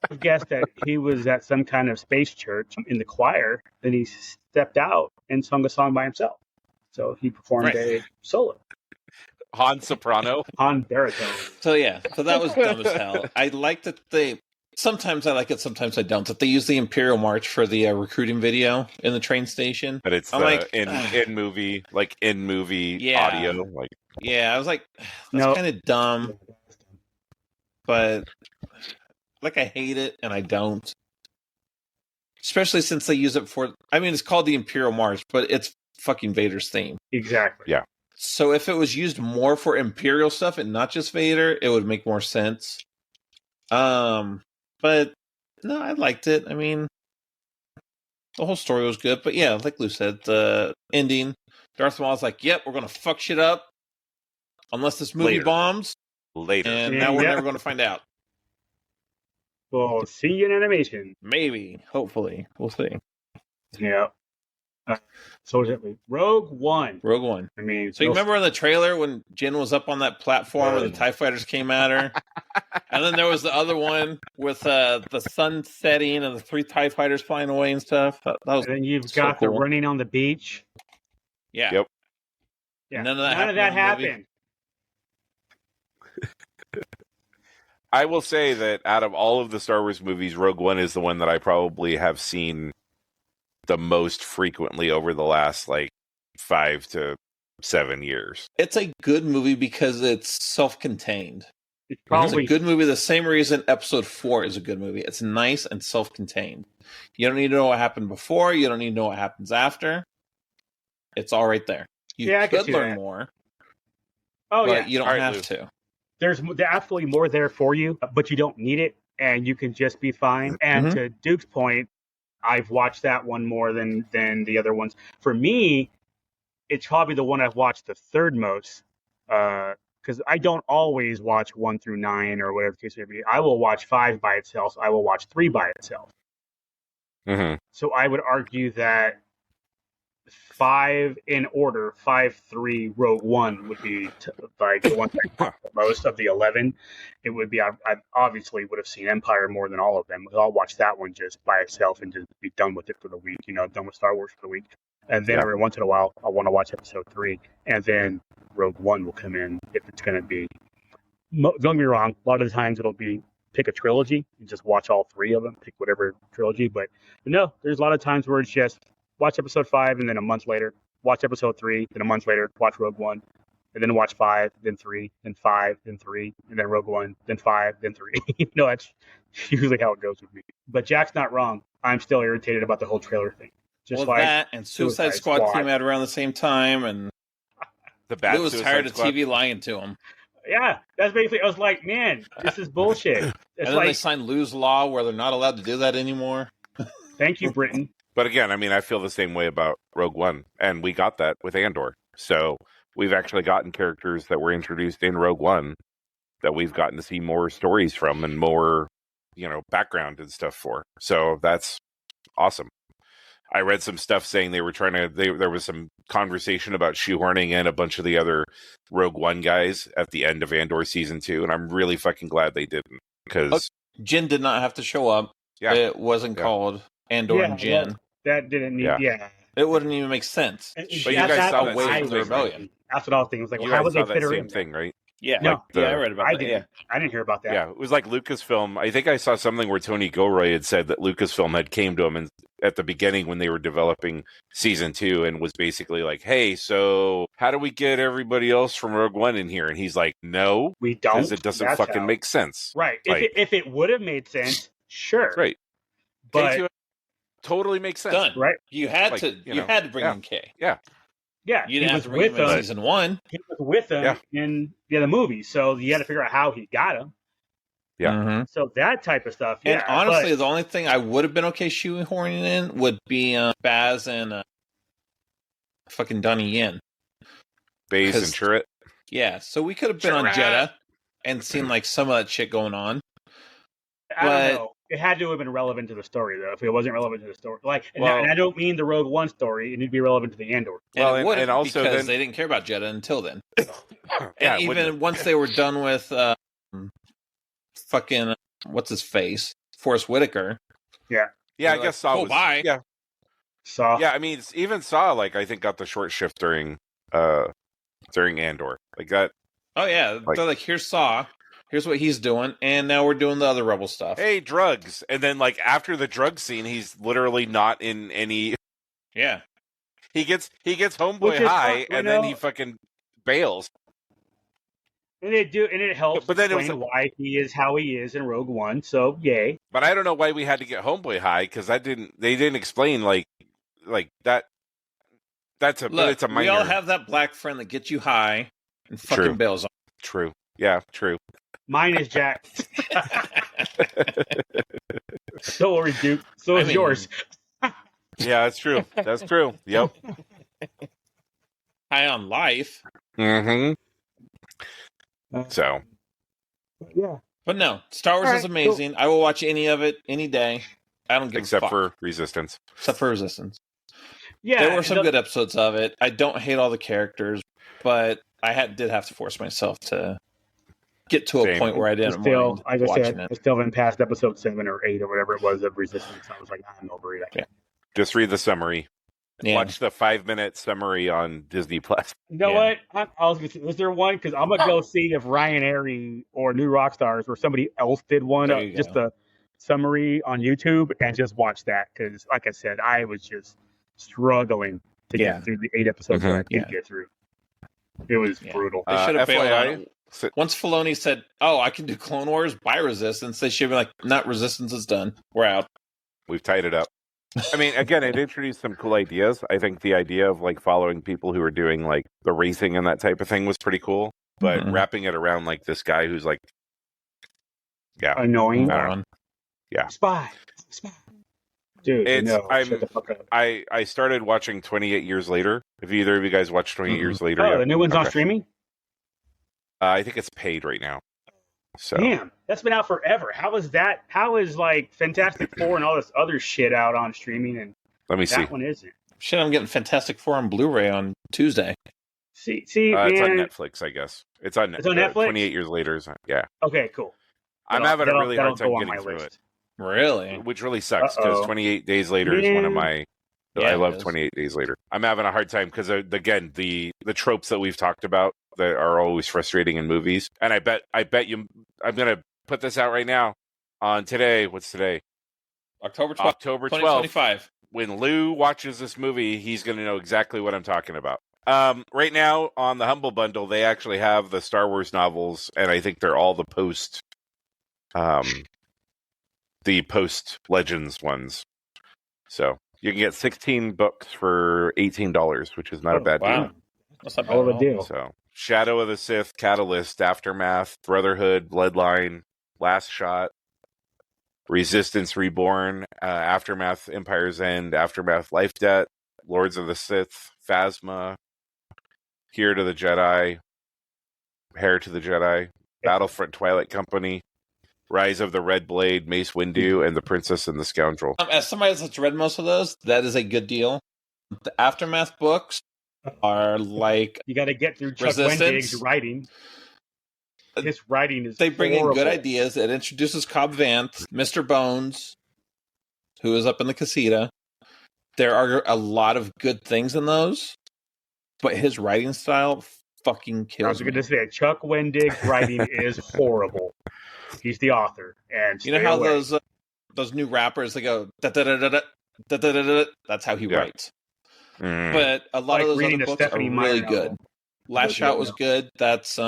I guessed that he was at some kind of space church in the choir. Then he stepped out and sung a song by himself. So he performed a solo. Han soprano. Han baritone. So yeah, so that was dumb as hell. I like that they. Sometimes I like it, sometimes I don't. That they use the Imperial March for the recruiting video in the train station. But it's in movie audio. Like, yeah, I was like, that's kind of dumb. But like, I hate it and I don't. Especially since they use it for. I mean, it's called the Imperial March, but it's fucking Vader's theme. Exactly. Yeah. So if it was used more for Imperial stuff and not just Vader, it would make more sense. But no, I liked it. I mean, the whole story was good. But yeah, like Lou said, the ending, Darth Maul's like, yep, we're going to fuck shit up unless this movie bombs. Later. And now we're never going to find out. We'll see you in animation. Maybe. Hopefully. We'll see. Yeah. So was it Rogue One? Rogue One. I mean, so you remember in the trailer when Jyn was up on that platform and the TIE fighters came at her? And then there was the other one with the sun setting and the 3 TIE fighters flying away and stuff. That was and then you've got the running on the beach. Yeah. Yep. Yeah. None of that happened. I will say that out of all of the Star Wars movies, Rogue One is the one that I probably have seen the most frequently over the last 5 to 7 years. It's a good movie because it's self-contained. It's probably a good movie the same reason Episode 4 is a good movie. It's nice and self-contained. You don't need to know what happened before. You don't need to know what happens after. It's all right there. You could learn more. Oh, but you don't have to. There's absolutely more there for you, but you don't need it, and you can just be fine. And to Duke's point, I've watched that one more than the other ones. For me, it's probably the one I've watched the third most, because I don't always watch 1 through 9 or whatever the case may be. I will watch 5 by itself. I will watch 3 by itself. Mm-hmm. So I would argue that 5 in order, 5, 3, Rogue One would be the one that most of the 11. It would be, I obviously would have seen Empire more than all of them. I'll watch that one just by itself and just be done with it for the week, done with Star Wars for the week. And then every once in a while, I want to watch Episode 3. And then Rogue One will come in if it's going to be, don't get me wrong, a lot of the times it'll be pick a trilogy and just watch all 3 of them, pick whatever trilogy. But no, there's a lot of times where it's just, watch Episode 5, and then a month later, watch Episode 3, then a month later, watch Rogue One, and then watch 5, then 3, then 5, then 3, and then Rogue One, then 5, then 3. That's usually how it goes with me. But Jack's not wrong. I'm still irritated about the whole trailer thing. Just that and Suicide Squad came out around the same time, and Lou was tired of TV lying to him. Yeah, that's basically. I was like, man, this is bullshit. And then they signed Lou's Law, where they're not allowed to do that anymore. Thank you, Britain. But again, I mean, I feel the same way about Rogue One, and we got that with Andor. So we've actually gotten characters that were introduced in Rogue One that we've gotten to see more stories from and more, background and stuff for. So that's awesome. I read some stuff saying they were there was some conversation about shoehorning in a bunch of the other Rogue One guys at the end of Andor Season 2, and I'm really fucking glad they didn't. Because Jyn did not have to show up. Yeah. It wasn't called Andor and Jyn. That didn't need, It wouldn't even make sense. But you guys saw away from the rebellion. That's what I was thinking. It was like, You well, how guys would saw they fit that her same in? thing, right? Yeah, No, I read about I that. didn't. Yeah, I didn't hear about that. Yeah, it was like Lucasfilm. I think I saw something where Tony Gilroy had said that Lucasfilm had came to him at the beginning when they were developing season 2 and was basically like, "Hey, so how do we get everybody else from Rogue One in here?" And he's like, "No, We don't. because it doesn't fucking make sense." Right. Like, If it would have made sense, sure. right. But K2 totally makes sense. done. right. You had Like, to. you You know, had to bring yeah. in K. Yeah, You didn't he have was to bring him with in them. season 1. He was with them in the movie, so you had to figure out how he got him. Yeah. Mm-hmm. So that type of stuff. And Yeah, honestly, the only thing I would have been okay shoehorning in would be Baz and fucking Donnie Yen. Baze and Chirrut. Yeah, so we could have been on Jeddah and seen like some of that shit going on. I don't know. It had to have been relevant to the story, though. If it wasn't relevant to the story, and I don't mean the Rogue One story, it need to be relevant to the Andor. Well, and, and also because then, they didn't care about Jeddah until then. Yeah, and even once they were done with fucking what's his face, Forrest Whitaker. Yeah, I guess Saw was. Bye. Yeah, Saw. Yeah, I mean, even Saw, like, I think got the short shift during Andor, like that. Oh yeah, they're like, here's Saw. Here's what he's doing, and now we're doing the other Rebel stuff. Hey, drugs. And then, like, after the drug scene, he's literally not in any... Yeah. He gets homeboy high, and then he fucking bails. And it helps but then explain why he is how he is in Rogue One, so yay. But I don't know why we had to get homeboy high, because they didn't explain, like that... It's a minor... We all have that black friend that gets you high and fucking bails on. True. Yeah, true. Mine is Jack. So are Duke. So is yours. Yeah, that's true. That's true. Yep. High on life. Mm-hmm. So. Yeah. But no, Star Wars is amazing. Cool. I will watch any of it any day. I don't give a fuck. Except for Resistance. Yeah. There were some good episodes of it. I don't hate all the characters, but I did have to force myself to get to a point where I didn't mind watching it. I still haven't passed episode 7 or 8 or whatever it was of Resistance. I was like, I'm over it. Just read the summary. Yeah. Watch the 5-minute summary on Disney Plus. You know what? Was there one? Because I'm gonna go see if Ryan Airy or New Rockstars or somebody else did one. Just a summary on YouTube and just watch that. Because, like I said, I was just struggling to get through the 8 episodes that I did get through. It was brutal. They should have FYI. Once Filoni said, "Oh, I can do Clone Wars by Resistance," they should be like, "Not Resistance is done. We're out. We've tied it up." I mean, again, it introduced some cool ideas. I think the idea of like following people who are doing like the racing and that type of thing was pretty cool. But wrapping it around like this guy who's like, annoying. Yeah, spy. Dude, shut the fuck up. I started watching 28 Years Later. Have either of you guys watched 28 Years Later? Oh, the new one's on streaming? I think it's paid right now. So damn, that's been out forever. How is that? How is like Fantastic Four and all this other shit out on streaming? And let me see. That one isn't. Shit, I'm getting Fantastic Four on Blu-ray on Tuesday. See, it's on Netflix, I guess. It's on Netflix. 28 Years Later. Yeah. Okay, cool. I'm having a really hard time getting through it. Really? Which really sucks because 28 Days Later is one of my. I love 28 Days Later. I'm having a hard time because again the tropes that we've talked about that are always frustrating in movies, and I bet you I'm gonna put this out right now on today. What's today? October 12th, 2025. When Lou watches this movie, he's gonna know exactly what I'm talking about. Right now on the Humble Bundle, they actually have the Star Wars novels, and I think they're all the post Legends ones. So you can get 16 books for $18, which is not a bad deal. That's not bad of a deal. So Shadow of the Sith, Catalyst, Aftermath, Brotherhood, Bloodline, Last Shot, Resistance Reborn, Aftermath, Empire's End, Aftermath, Life Debt, Lords of the Sith, Phasma, Heir to the Jedi, Battlefront Twilight Company, Rise of the Red Blade, Mace Windu, and The Princess and the Scoundrel. As somebody that's read most of those, that is a good deal. The Aftermath books are like you got to get through Chuck Wendig's writing. His writing is. They bring in good ideas. It introduces Cobb Vanth, Mr. Bones, who is up in the casita. There are a lot of good things in those, but his writing style fucking kills me. I was going to say, Chuck Wendig's writing is horrible. He's the author. And you know how those new rappers, they go, da-da-da-da-da, da-da-da-da-da. That's how he writes. But a lot of those other books are really good. Last Shot was good. That's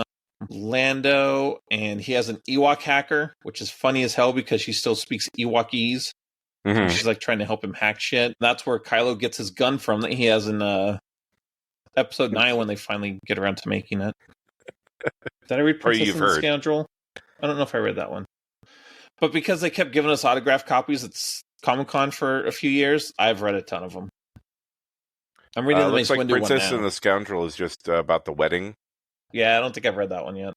Lando, and he has an Ewok hacker, which is funny as hell because she still speaks Ewokese. Mm-hmm. She's like trying to help him hack shit. That's where Kylo gets his gun from that he has in episode 9 when they finally get around to making it. Did I read Princess and the Scoundrel? I don't know if I read that one. But because they kept giving us autographed copies at Comic-Con for a few years, I've read a ton of them. I'm reading the Mace Windu one now. Princess and the Scoundrel is just about the wedding. Yeah, I don't think I've read that one yet.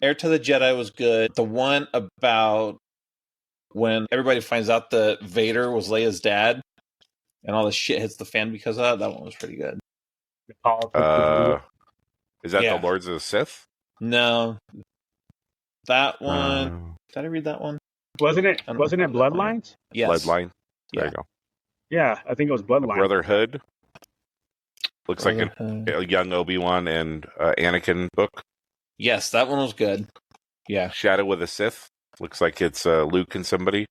Heir to the Jedi was good. The one about when everybody finds out that Vader was Leia's dad and all the shit hits the fan because of that one was pretty good. Is that the Lords of the Sith? No. That one... Did I read that one? Wasn't it Bloodlines? Yes. Bloodline. There you go. Yeah, I think it was Bloodline. Brotherhood. Looks like a young Obi-Wan and Anakin book. Yes, that one was good. Yeah. Shadow of the Sith. Looks like it's Luke and somebody.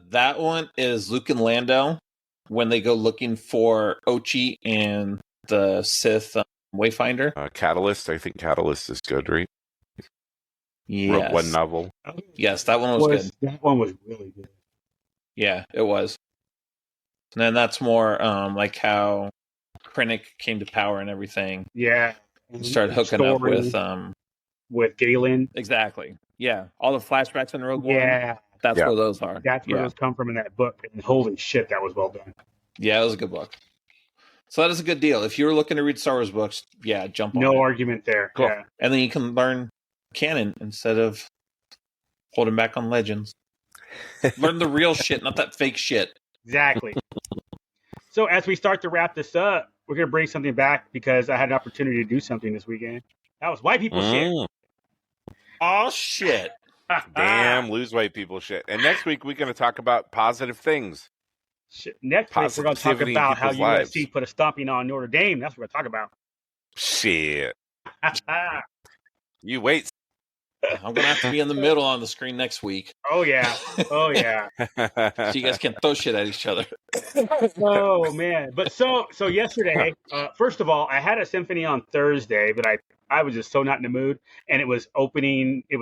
That one is Luke and Lando when they go looking for Ochi and the Sith Wayfinder. Catalyst. I think Catalyst is good, right? Yes. Rogue One novel. Yes, that one was good. That one was really good. Yeah, it was. And then that's more like how Krennic came to power and everything. Yeah. Started hooking up with Galen. Exactly. Yeah. All the flashbacks in Rogue One. Yeah. That's where those are. That's where those come from in that book. And holy shit, that was well done. Yeah, it was a good book. So that is a good deal. If you were looking to read Star Wars books, jump on it. No argument there. Cool. Yeah. And then you can learn canon instead of holding back on legends. Learn the real shit, not that fake shit. Exactly. So as we start to wrap this up, we're going to bring something back because I had an opportunity to do something this weekend. That was white people shit. Oh, shit. Damn, lose white people shit. And next week, we're going to talk about positive things. Shit. Next week, we're going to talk about how USC put a stomping on Notre Dame. That's what we're going to talk about. Shit. You wait. I'm going to have to be in the middle on the screen next week. Oh, yeah. Oh, yeah. So you guys can't throw shit at each other. Oh, man. But so yesterday, first of all, I had a symphony on Thursday, but I was just so not in the mood. And it was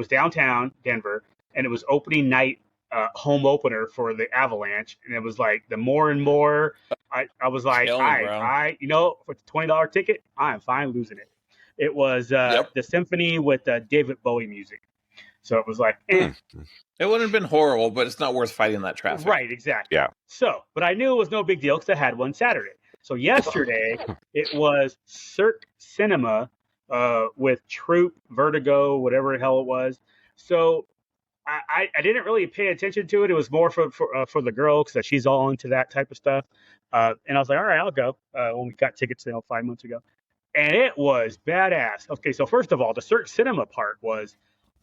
downtown Denver, and it was opening night home opener for the Avalanche. And it was like the more and more, I was like, for the $20 ticket, I am fine losing it. It was the symphony with David Bowie music. So it was like, It wouldn't have been horrible, but it's not worth fighting that traffic. Right, exactly. Yeah. So, but I knew it was no big deal because I had one Saturday. So yesterday, it was Cirque Cinema with Troop, Vertigo, whatever the hell it was. So I didn't really pay attention to it. It was more for the girl because she's all into that type of stuff. And I was like, all right, I'll go. When we got tickets 5 months ago. And it was badass. Okay, so first of all, the Cirque Cinema part was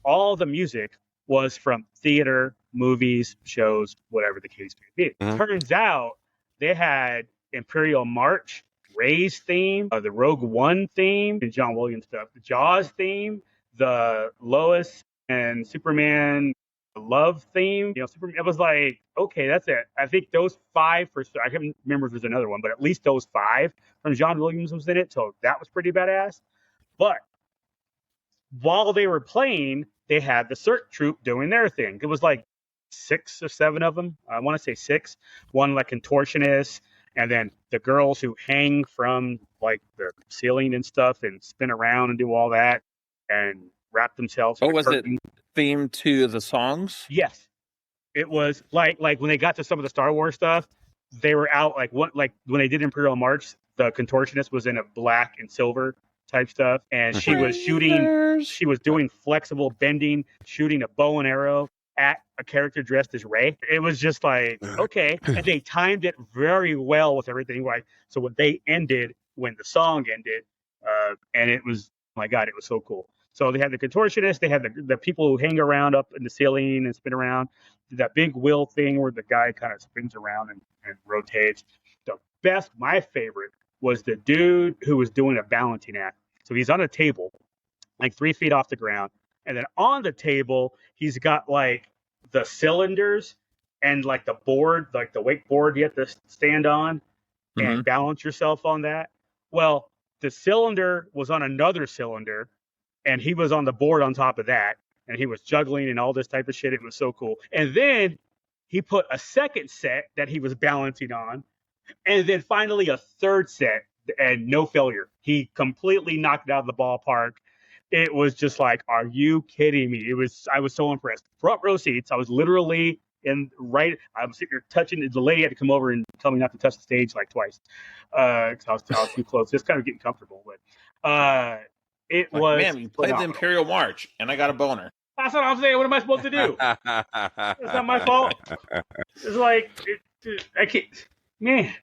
all the music was from theater, movies, shows, whatever the case may be. Mm-hmm. Turns out they had Imperial March, Rey's theme, the Rogue One theme, and John Williams stuff, the Jaws theme, the Lois and Superman love theme. Superman. It was like, okay, that's it. I think those 5 I can't remember if there's another one, but at least those 5 from John Williams was in it. So that was pretty badass. But while they were playing, they had the Cirque troupe doing their thing. It was like 6 or 7 of them. I want to say 6. One like contortionist, and then the girls who hang from like the ceiling and stuff and spin around and do all that and wrap themselves. Oh, was it themed to the songs? Yes. It was like when they got to some of the Star Wars stuff, they were out like when they did Imperial March, the contortionist was in a black and silver type stuff, and she was doing flexible bending, shooting a bow and arrow at a character dressed as Rey. It was just like, okay. And they timed it very well with everything, right? So when the song ended, and it was, oh my God, it was so cool. So they had the contortionist, they had the people who hang around up in the ceiling and spin around, that big wheel thing where the guy kind of spins around and rotates. My favorite was the dude who was doing a balancing act. So he's on a table, like 3 feet off the ground. And then on the table, he's got like the cylinders and like the board, like the wakeboard you have to stand on and balance yourself on that. Well, the cylinder was on another cylinder and he was on the board on top of that. And he was juggling and all this type of shit. It was so cool. And then he put a second set that he was balancing on. And then finally a third set and no failure. He completely knocked it out of the ballpark. It was just like, are you kidding me? I was so impressed. Front row seats. I was literally I was sitting here touching. The lady had to come over and tell me not to touch the stage like twice. Because I was too close. Just kind of getting comfortable. But it was. Man, you played the Imperial March and I got a boner. That's what I'm saying. What am I supposed to do? It's not my fault. It's like, I can't. Man,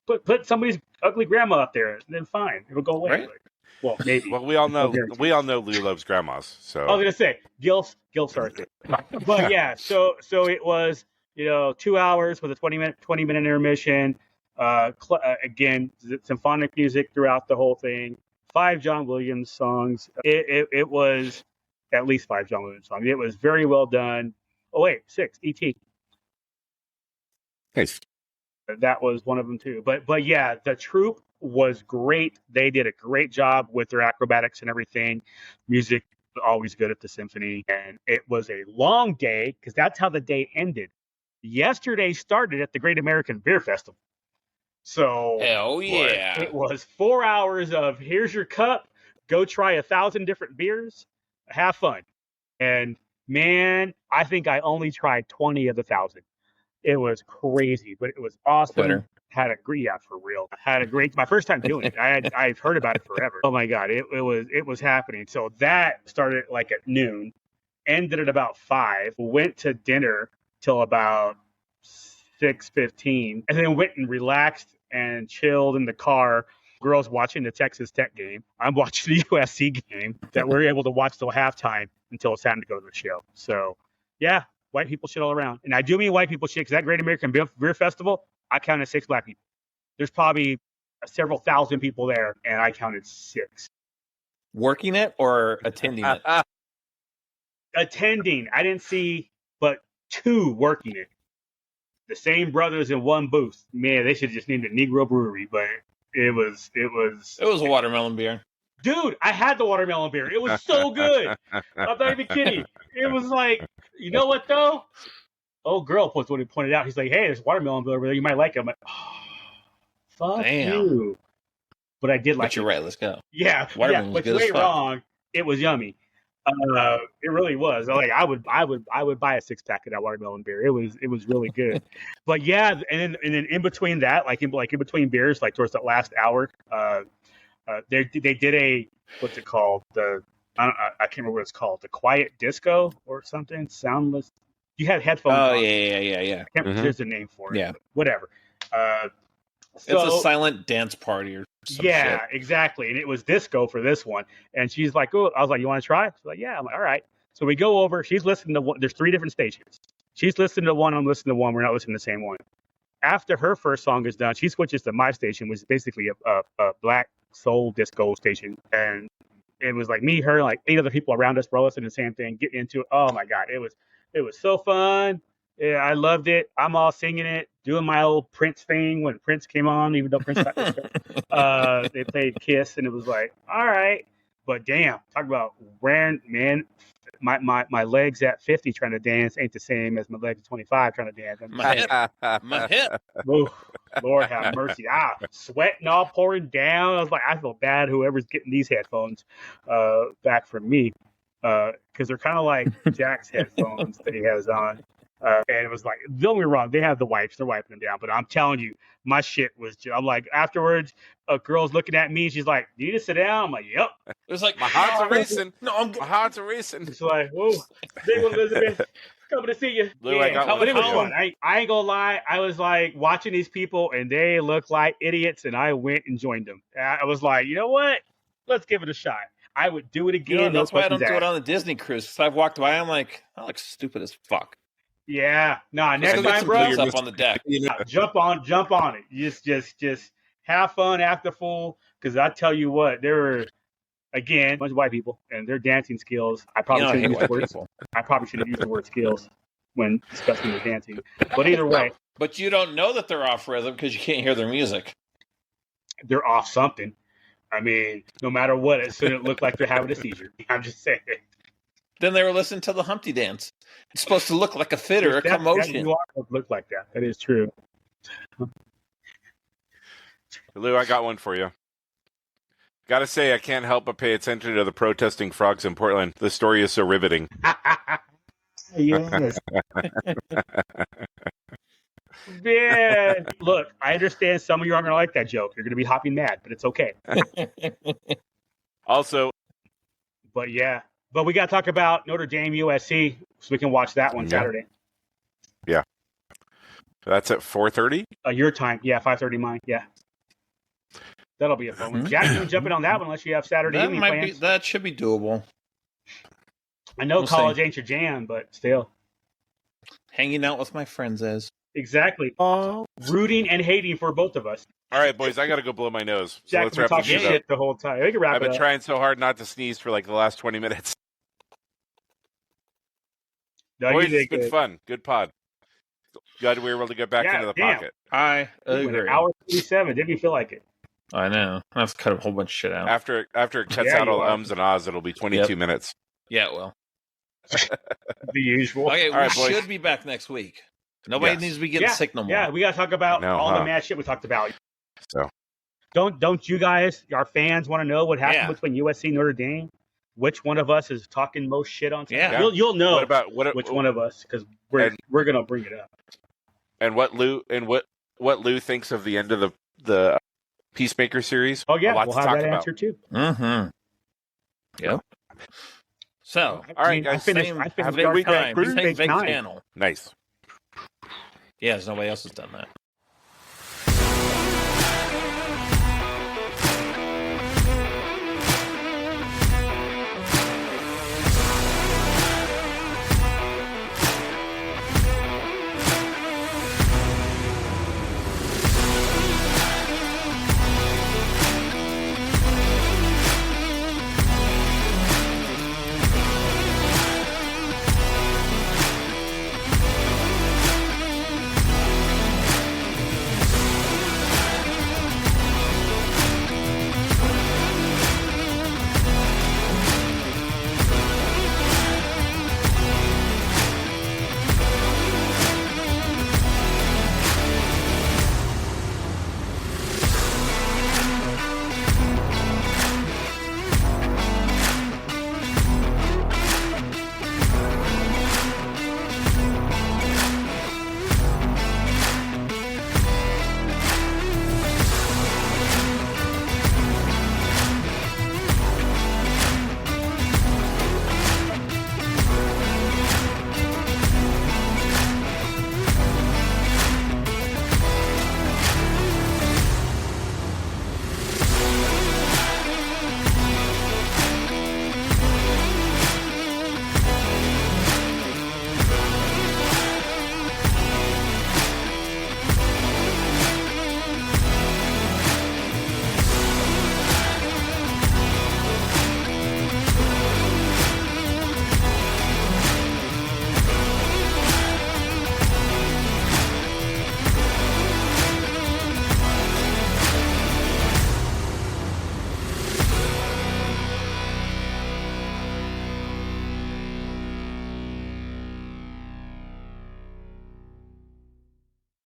put somebody's ugly grandma up there, and then fine, it'll go away. Right? Well, maybe. Well, we all know Lou loves grandmas. So I was gonna say Gil starts it, but yeah. So it was 2 hours with a 20-minute intermission. Again, symphonic music throughout the whole thing. 5 John Williams songs. It was at least 5 John Williams songs. It was very well done. Oh wait, 6 E.T. Nice. That was one of them too. But yeah, the troupe was great. They did a great job with their acrobatics and everything. Music always good at the symphony, and it was a long day because that's how the day ended. Yesterday started at the Great American Beer Festival. So hell yeah, it was 4 hours of here's your cup, go try 1,000 different beers, have fun. And man, I think I only tried 20 of the 1,000. It was crazy, but it was awesome. Twitter. Had a great my first time doing it. I've heard about it forever. Oh my god, it was happening. So that started like at noon, ended at about 5, went to dinner till about 6:15, and then went and relaxed and chilled in the car. Girls watching the Texas Tech game. I'm watching the USC game that we're able to watch till halftime until it's time to go to the show. So yeah. White people shit all around. And I do mean white people shit because that Great American Beer Festival, I counted 6 black people. There's probably several thousand people there, and I counted 6. Working it or attending it? Attending. I didn't see but 2 working it. The same brothers in one booth. Man, they should have just named it Negro Brewery, but it was a watermelon beer. Dude, I had the watermelon beer. It was so good. I'm not even kidding. It was like, you know what, though? Oh, girl pointed out. He's like, hey, there's watermelon beer over there. You might like it. I'm like, oh, fuck you. But I did like it. But you're right. Let's go. Yeah. But you ain't wrong. It was yummy. It really was. Like I would buy a 6-pack of that watermelon beer. It was really good. But yeah, and then in between that, like in between beers, like towards that last hour, they did a, what's it called? I can't remember what it's called. The quiet disco or something. Soundless. You had headphones. Oh on. Yeah. I can't remember. There's a name for it. Yeah. Whatever. It's a silent dance party or some shit. Exactly. And it was disco for this one. And she's like, oh, I was like, you want to try? She's like, yeah. I'm like, all right. So we go over. She's listening to one. There's 3 different stations. She's listening to one. I'm listening to one. We're not listening to the same one. After her first song is done, she switches to my station, which is basically a black soul disco station. And it was like me, her, like 8 other people around us were all listening to the same thing, getting into it. Oh my God. It was so fun. Yeah, I loved it. I'm all singing it, doing my old Prince thing when Prince came on, even though Prince got disco. They played Kiss, and it was like, all right. But damn, talk about man. My legs at 50 trying to dance ain't the same as my legs at 25 trying to dance. My hip. Oof, Lord have mercy. Sweating all pouring down. I was like, I feel bad whoever's getting these headphones back from me because they're kind of like Jack's headphones that he has on. And it was like, don't get me wrong, they have the wipes, they're wiping them down. But I'm telling you, my shit was just, I'm like, afterwards, a girl's looking at me, she's like, do you need to sit down? I'm like, yep. It was like, my heart's are racing. My heart's are racing. It's like, whoa, big one, Elizabeth, coming to see you. Lou, yeah, but it was fun. I ain't gonna lie, I was like watching these people, and they look like idiots, and I went and joined them. I was like, you know what? Let's give it a shot. I would do it again. You know, that's why I don't do it on the Disney cruise. Because I've walked by, I'm like, I look stupid as fuck. Yeah, next time, bro, up on the deck. Jump on it. Just have fun, act the fool. Because I tell you what, there were Again, a bunch of white people and their dancing skills. I probably shouldn't use the word. I probably should have used the word skills when discussing their dancing. But either way, but you don't know that they're off rhythm because you can't hear their music. They're off something. I mean, no matter what, it shouldn't look like they're having a seizure. I'm just saying. Then they were listening to the Humpty Dance. It's supposed to look like a fit or a commotion. That look like that. That is true. Lou, I got one for you. Gotta say, I can't help but pay attention to the protesting frogs in Portland. The story is so riveting. Yes. Man, look, I understand some of you aren't going to like that joke. You're going to be hopping mad, but it's okay. Also, but yeah, but we got to talk about Notre Dame USC so we can watch that one Saturday. Yeah, that's at 4:30. Your time, 5:30 mine. Yeah, that'll be a fun one. Jack, you jumping on that one unless you have Saturday evening plans. That should be doable. I know college ain't your jam, but still. Hanging out with my friends is. Exactly. Rooting and hating for both of us. All right, boys, I got to go blow my nose. So Jack, let's wrap this shit up. The whole time. We can wrap I've been trying so hard not to sneeze for like the last 20 minutes. No, boys, it's been fun. Good pod. Glad we were able to get back into the pocket. I agree. Hour 37. Didn't you feel like it? I know. I have to cut a whole bunch of shit out. After it cuts out all the ums and ahs, it'll be 22 minutes. Yeah, it will. The usual. Okay, we should be back next week. Nobody needs to be getting sick no more. Yeah, we got to talk about all the mad shit we talked about. So, don't you guys, our fans, want to know what happened between USC and Notre Dame? Which one of us is talking most shit on? Yeah, you'll know which one of us because we're gonna bring it up. And what Lou thinks of the end of the Peacemaker series? Oh yeah, we'll have that answer too. Mm-hmm. Yep. So, all right, guys. Have a good weekend. Same big channel. Nice. Yeah, nobody else has done that.